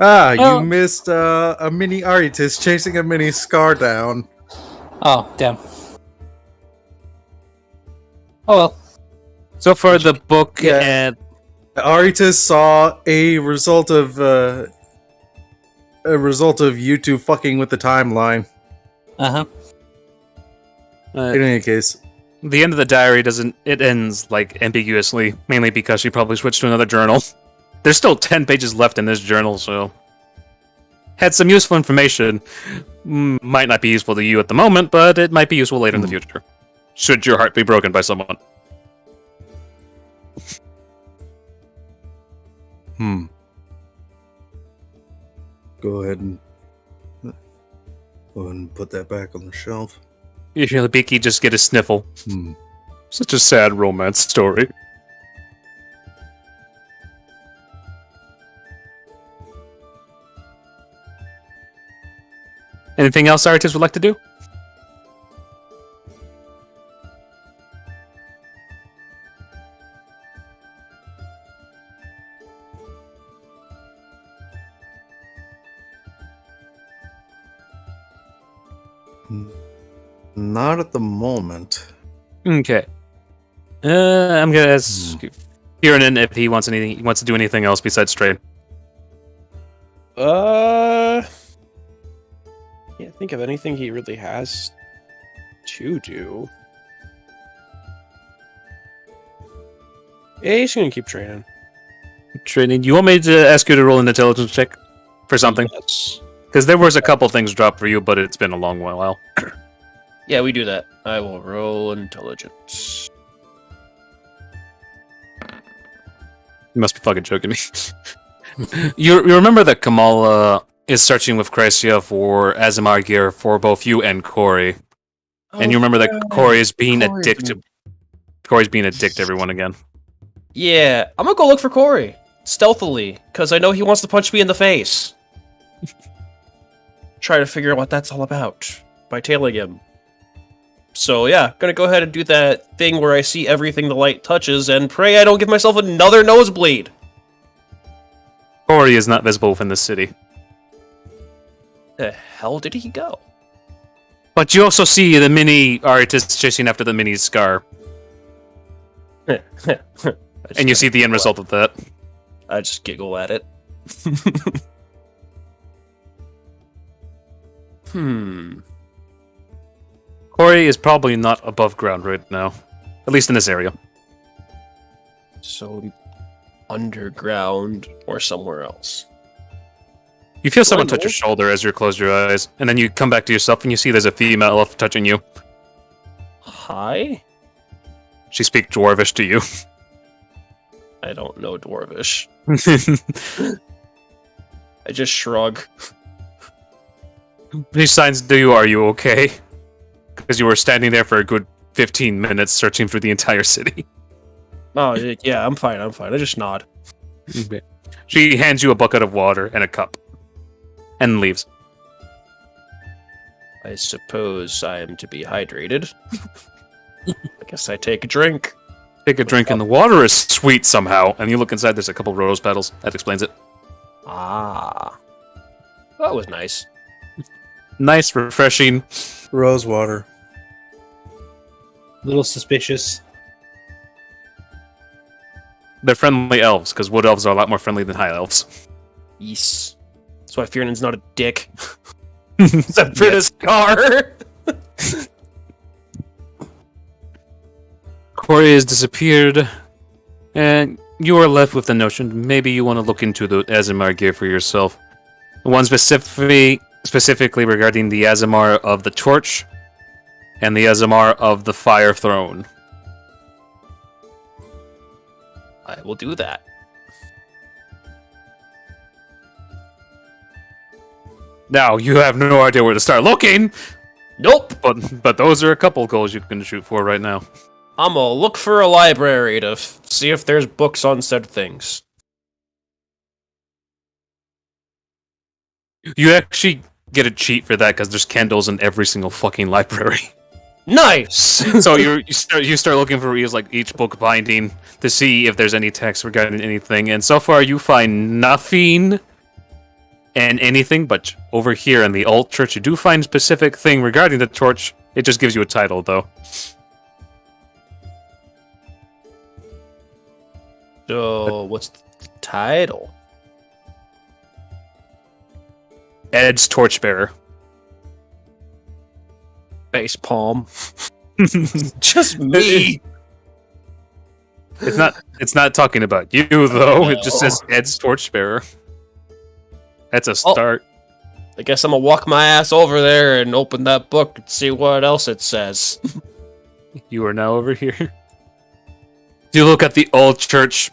Ah, Oh. you missed a mini Aritis chasing a mini Scar down. Oh, damn. Oh well. So far, the book Yeah. and Aritis saw a result of you two fucking with the timeline. Uh-huh. In any case, the end of the diary it ends like ambiguously, mainly because she probably switched to another journal. There's still 10 pages left in this journal, so had some useful information. Might not be useful to you at the moment, but it might be useful later in the future. Should your heart be broken by someone. Go ahead and put that back on the shelf. You hear the Beaky just get a sniffle. Such a sad romance story. Anything else artists would like to do? Not at the moment. Okay. I'm gonna ask Kieran if he wants to do anything else besides trade. Can't think of anything he really has to do. Yeah, he's gonna keep training. Trading. You want me to ask you to roll an intelligence check for something? Yes. Because there was a couple things dropped for you, but it's been a long while. Yeah, we do that. I will roll intelligence. You must be fucking joking me. you remember that Kamala is searching with Chrysia for Azamar gear for both you and Corey. And you remember that Corey is being a dick to everyone again. Yeah, I'm gonna go look for Corey stealthily because I know he wants to punch me in the face. Try to figure out what that's all about by tailing him. So yeah, gonna go ahead and do that thing where I see everything the light touches and pray I don't give myself another nosebleed. Corey is not visible within the city. The hell did he go? But you also see the mini artists chasing after the mini Scar. And you see the end result of that. I just giggle at it. Corey is probably not above ground right now. At least in this area. So, underground or somewhere else. You feel someone Do I touch your know? shoulder as you close your eyes, and then you come back to yourself and you see there's a female elf touching you. Hi? She speaks Dwarvish to you. I don't know Dwarvish. I just shrug. She signs to you, are you okay? Because you were standing there for a good 15 minutes searching through the entire city. Oh, yeah, I'm fine. I just nod. She hands you a bucket of water and a cup. And leaves. I suppose I am to be hydrated. I guess I take a drink. Take a drink and the water is sweet somehow. And you look inside, there's a couple rose petals. That explains it. Ah. That was nice. Nice, refreshing. Rose water. A little suspicious. They're friendly elves, because wood elves are a lot more friendly than high elves. Yes. That's why Fiernan's not a dick. Except for this car. Corey has disappeared, and you are left with the notion maybe you want to look into the Azimar gear for yourself. One specifically regarding the Azimar of the Torch and the Azimar of the Fire Throne. I will do that. Now, you have no idea where to start looking, Nope. but those are a couple goals you can shoot for right now. I'm gonna look for a library to see if there's books on said things. You actually get a cheat for that because there's candles in every single fucking library. Nice! So you start looking for each book binding to see if there's any text regarding anything, and so far you find nothing and anything, but over here in the Alt Church you do find a specific thing regarding the torch. It just gives you a title though. So, what's the title? Ed's Torchbearer. Face palm. Just me. It's not talking about you though. It just says Ed's Torchbearer. That's a start. I guess I'm gonna walk my ass over there and open that book and see what else it says. You are now over here. You look at the old church,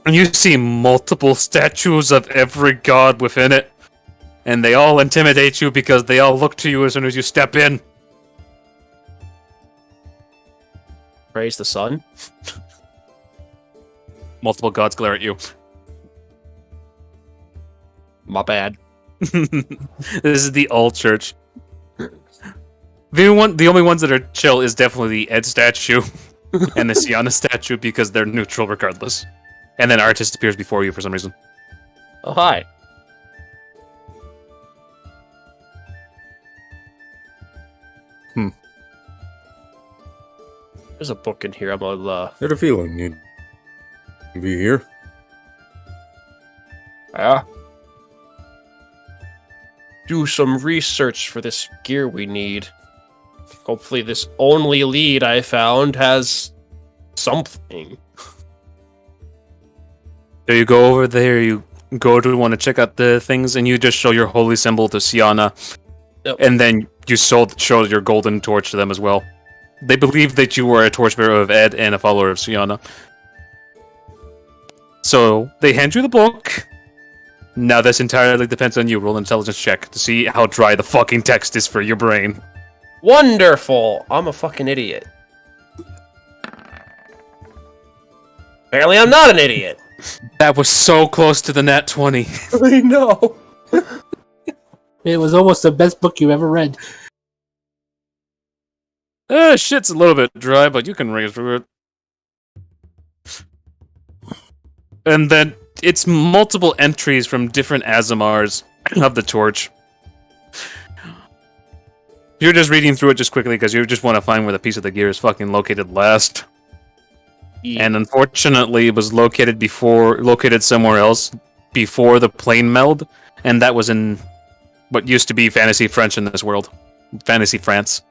and you see multiple statues of every god within it, and they all intimidate you because they all look to you as soon as you step in. Praise the sun. Multiple gods glare at you. My bad. This is the old church. The only ones that are chill is definitely the Ed statue and the Sienna statue because they're neutral regardless. And then Artist appears before you for some reason. Oh, hi. There's a book in here. I'm gonna, I had a feeling you'd be here. do some research for this gear we need. Hopefully this only lead I found has something. So you go over there, you go to want to check out the things, and you just show your holy symbol to Sienna. Yep. And then you show your golden torch to them as well. They believe that you were a torchbearer of Ed and a follower of Sienna. So they hand you the book. Now this entirely depends on you. Roll an intelligence check to see how dry the fucking text is for your brain. Wonderful! I'm a fucking idiot. Apparently I'm not an idiot. That was so close to the nat 20. I know. It was almost the best book you ever read. Shit's a little bit dry, but you can raise through it. And then it's multiple entries from different Azimars of the torch. You're just reading through it just quickly because you just want to find where the piece of the gear is fucking located last. Yeah. And unfortunately, it was located somewhere else before the plane meld, and that was in what used to be Fantasy French in this world. Fantasy France.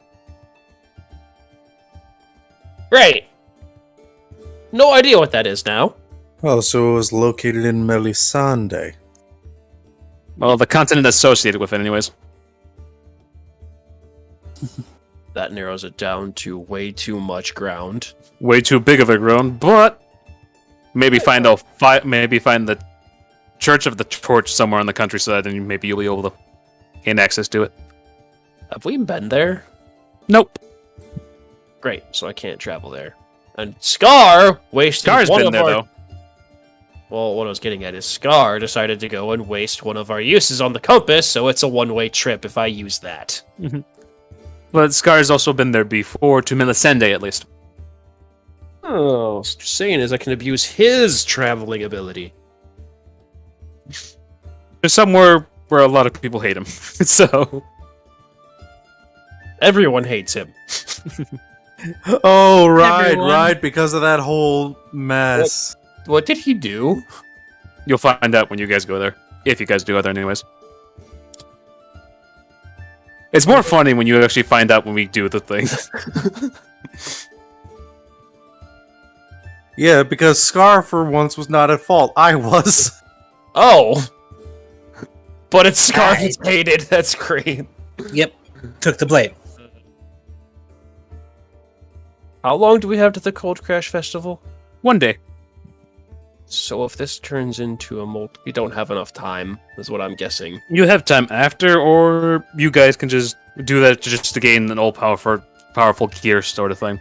Great. No idea what that is now. Oh, so it was located in Melisande. Well, the continent associated with it, anyways. That narrows it down to way too much ground. Way too big of a ground, but maybe find the Church of the Torch somewhere on the countryside, and maybe you'll be able to gain access to it. Have we been there? Nope. Great, so I can't travel there. And Scar wasted Scar's one been of there our... though. Well, what I was getting at is Scar decided to go and waste one of our uses on the compass, so it's a one-way trip if I use that. But Scar's also been there before, to Melisande at least. Oh, so what you're saying is I can abuse his traveling ability. There's somewhere where a lot of people hate him. So Everyone hates him. Oh, right, Everyone. right, because of that whole mess. What did he do? you'll find out when you guys go there. If you guys do go there anyways. It's more funny when you actually find out when we do the thing. Yeah, because Scar for once was not at fault. I was. Oh. But it's Scar he's hated. That's great. Yep, took the blame. How long do we have to the Cold Crash Festival? One day. So if this turns into a multi... We don't have enough time, is what I'm guessing. You have time after, or you guys can just do that just to gain an powerful gear sort of thing.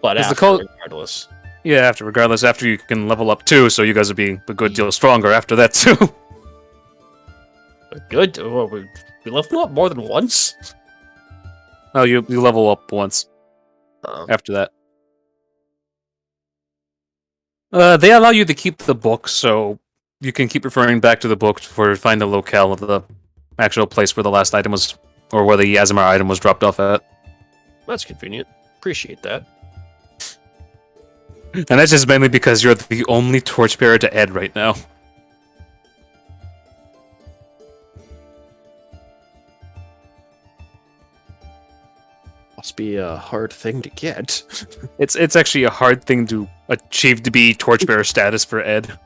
But Is the after, cold- regardless. Yeah, regardless, after you can level up too, so you guys will be a good deal stronger after that too. Good. Oh, we leveled up more than once? Oh, you level up once Oh. after that. They allow you to keep the book, so you can keep referring back to the book for find the locale of the actual place where the last item was, or where the Azamar item was dropped off at. That's convenient. Appreciate that. And that's just mainly because you're the only torchbearer to Ed right now. Must be a hard thing to get. It's actually a hard thing to achieve to be torchbearer status for Ed.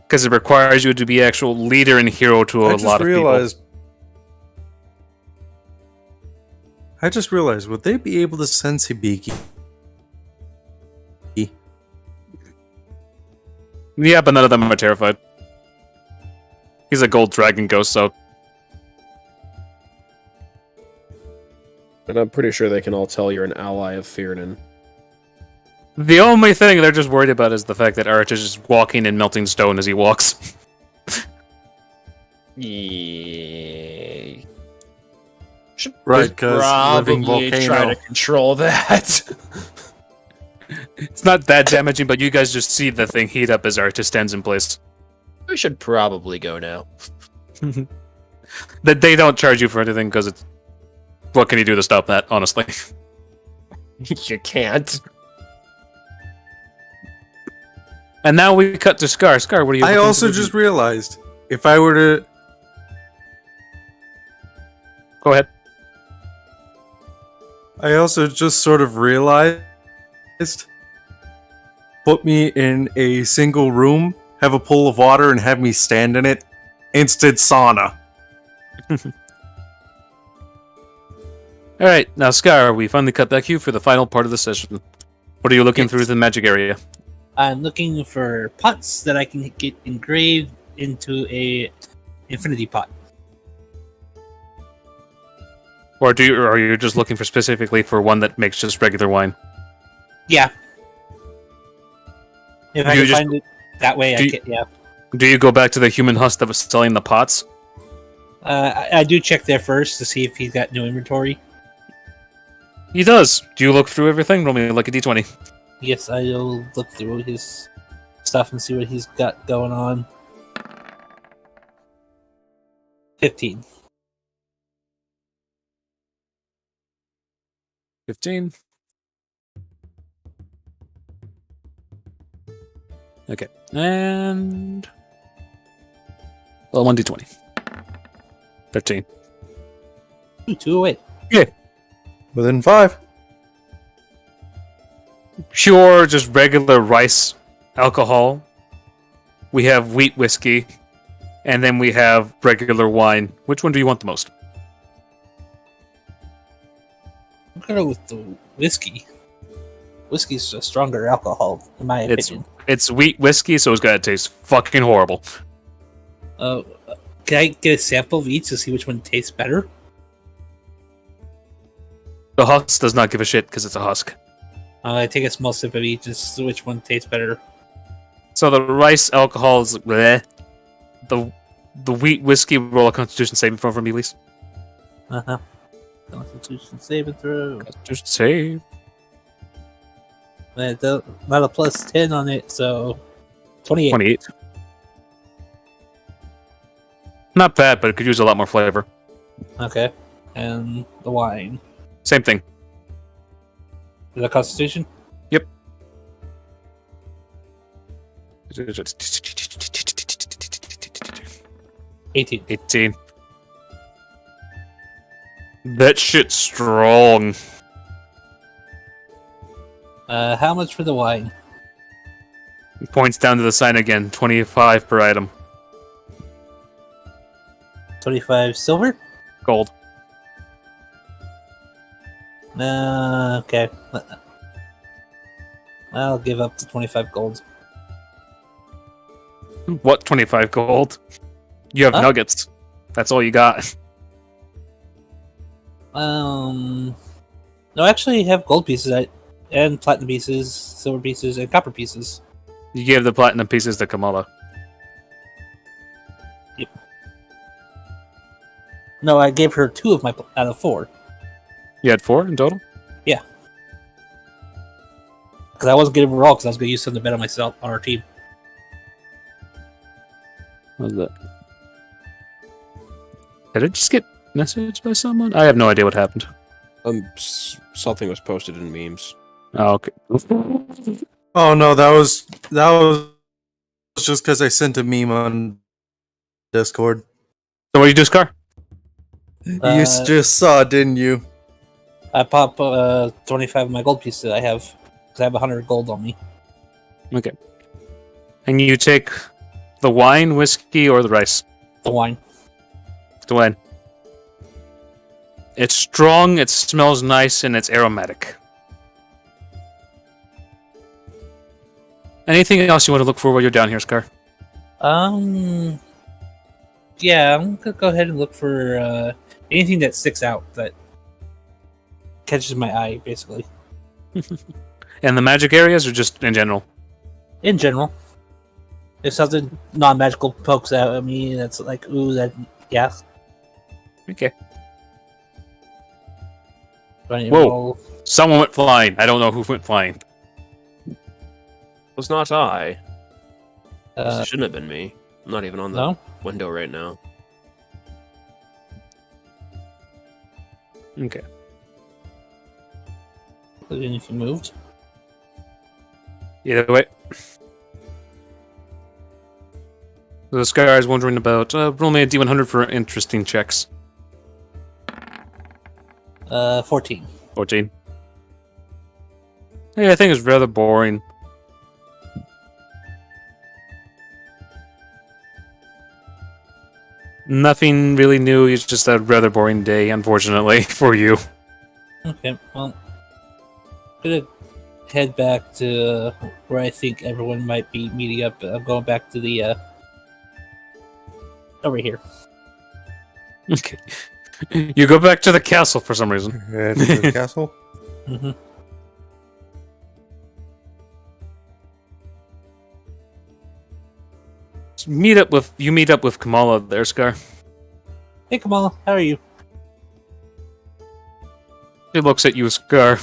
Because it requires you to be actual leader and hero to a lot of I just realized, would they be able to sense Hibiki? people. Yeah, but none of them are terrified. He's a gold dragon ghost, so And I'm pretty sure they can all tell you're an ally of Fearnan. the only thing they're just worried about is the fact that Arch is just walking and melting stone as he walks. Yeah. Should Right, 'cause living probably try volcano. to control that. It's not that damaging, but you guys just see the thing heat up as Arch stands in place. We should probably go now. That they don't charge you for anything because it's. What can you do to stop that? Honestly, You can't. and now we cut to Scar. Scar, what are you? I looking also to do? just realized, if I were to... Go ahead. I also just sort of realized, put me in a single room, have a pool of water, and have me stand in it. Instant sauna. All right, now Scar, we finally cut back to you for the final part of the session. What are you looking through the magic area? I'm looking for pots that I can get engraved into a infinity pot. Or are you just looking for specifically for one that makes just regular wine? Yeah. If I You can just- find it that way, do I you- can. Yeah. Do you go back to the human husk that was selling the pots? I do check there first to see if he's got new inventory. He does. Do you look through everything? Roll me like a d20. Yes, I'll look through his stuff and see what he's got going on. 15. 15. Okay, and well, 1d20. 13. Ooh, 2 away. Within 5. Pure, just regular rice alcohol. We have wheat whiskey, and then we have regular wine. Which one do you want the most? I'm gonna go with the whiskey. Whiskey's a stronger alcohol, in my opinion. It's wheat whiskey, so it's gonna taste fucking horrible. Can I get a sample of each to see which one tastes better? The husk does not give a shit because it's a husk. I take a small sip of each to see which one tastes better. So the rice alcohol is bleh. The wheat whiskey, roll a Constitution saving throw for me, please. Uh-huh. Constitution saving throw. Just save. Not a plus 10 on it, so 28. 28. Not bad, but it could use a lot more flavor. Okay. And the wine. Same thing. Is that Constitution? Yep. 18. 18. That shit's strong. How much for the wine? Points down to the sign again. 25 per item. 25 silver? Gold. Okay. I'll give up the 25 gold. What 25 gold? You have Huh? nuggets. That's all you got. No, I actually have gold pieces and platinum pieces, silver pieces, and copper pieces. You gave the platinum pieces to Kamala. No, I gave her 2 of my out of 4 You had 4 in total? because I wasn't getting her all because I was going to use some to bet on myself on our team. What was that? Did I just get messaged by someone? I have no idea what happened. Something was posted in memes. Oh, okay. Oh no, that was just because I sent a meme on Discord. So what do you do, Scar? You just saw, didn't you? I pop 25 of my gold pieces that I have because I have 100 gold on me. Okay. And you take the wine, whiskey, or the rice? The wine. The wine. It's strong, it smells nice, and it's aromatic. Anything else you want to look for while you're down here, Scar? Yeah, I'm gonna go ahead and look for anything that sticks out that catches my eye, basically. And the magic areas, or just in general? In general, if something non-magical pokes out at me, that's like, ooh, that, yeah. Okay. Do I need to Whoa. roll? Someone went flying. I don't know who went flying. Was not I. Uh, This shouldn't have been me. I'm not even on the no? window right now. Okay. If you moved. Either way. The Scar is wondering about roll me a D100 for interesting checks. 14. 14. Yeah, I think it's rather boring. Nothing really new. It's just a rather boring day, unfortunately, for you. Okay, well, I'm gonna head back to where I think everyone might be meeting up. I'm going back to the over here. Okay. You go back to the castle for some reason. Head to the castle. Mm-hmm. Meet up with Kamala there, Scar. Hey, Kamala, how are you? He looks at you, Scar.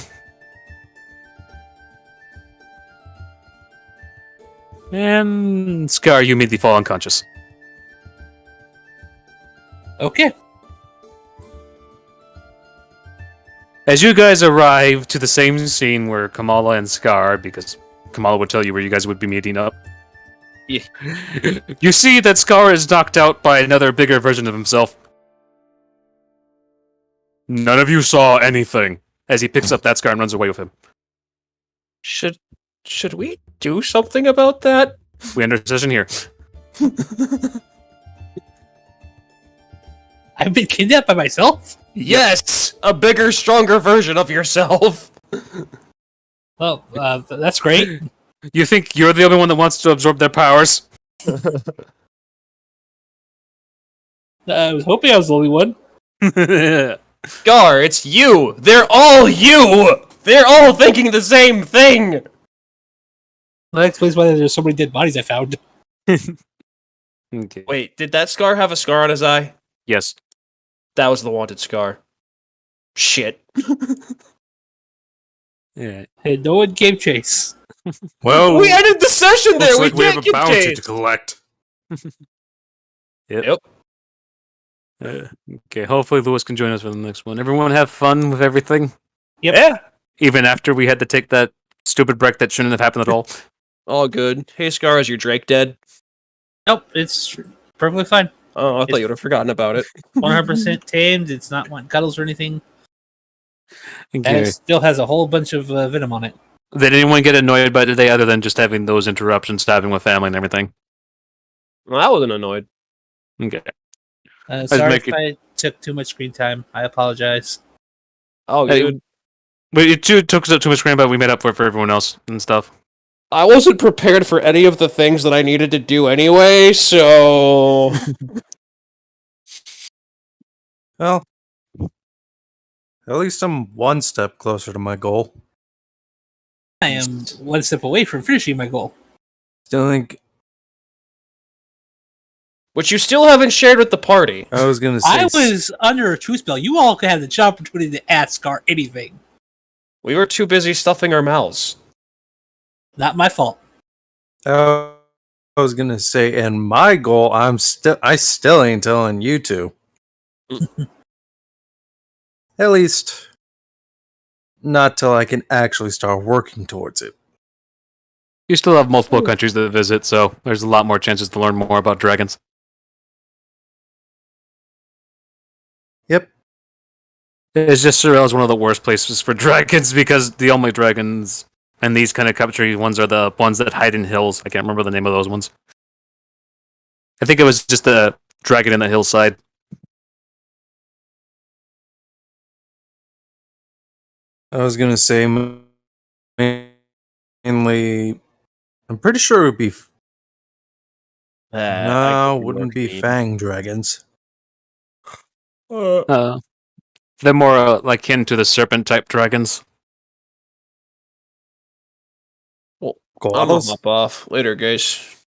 And Scar, you immediately fall unconscious. Okay. As you guys arrive to the same scene where Kamala and Scar, because Kamala would tell you where you guys would be meeting up. Yeah. You see that Scar is knocked out by another bigger version of himself. None of you saw anything as he picks up that Scar and runs away with him. Should we do something about that? We end our session here. I've been kidnapped by myself? Yes! A bigger, stronger version of yourself! Well, that's great. You think you're the only one that wants to absorb their powers? I was hoping I was the only one. Gar, it's you! They're all you! They're all thinking the same thing! That explains why there's so many dead bodies I found. Okay. Wait, did that Scar have a scar on his eye? Yes. That was the wanted Scar. Shit. Yeah. Hey, no one gave chase. Well, We ended the session there. Looks like we can't have a give bounty chase. to collect. Yep. Okay, hopefully Lewis can join us for the next one. Everyone have fun with everything, Yep. Yeah. even after we had to take that stupid break that shouldn't have happened at all. All good. Hey, Scar, is your Drake dead? Nope, it's perfectly fine. Oh, I thought It's- you would have forgotten about it. 100% tamed. It's not wanting cuddles or anything. And Okay. it still has a whole bunch of venom on it. Did anyone get annoyed by today other than just having those interruptions, stopping with family and everything? Well, I wasn't annoyed. Okay. Sorry make if I took too much screen time. I apologize. Oh, Hey, dude. but it took too much screen, but we made up for it for everyone else and stuff. I wasn't prepared for any of the things that I needed to do anyway, so... well, at least I'm one step closer to my goal. I am one step away from finishing my goal. Still think Which you still haven't shared with the party. I was gonna say. I was under a truth spell. You all could have the opportunity to ask Scar anything. We were too busy stuffing our mouths. Not my fault. I was gonna say, and my goal, I still ain't telling you two. At least, not till I can actually start working towards it. You still have multiple countries to visit, so there's a lot more chances to learn more about dragons. Yep. It's just Sorrel is one of the worst places for dragons because the only dragons and these kind of country ones are the ones that hide in hills. I can't remember the name of those ones. I think it was just a dragon in the hillside. I was gonna say mainly. I'm pretty sure it would be. No, wouldn't be fang dragons. They're more like akin to the serpent type dragons. I'm gonna Koalas? hop off. Later, guys.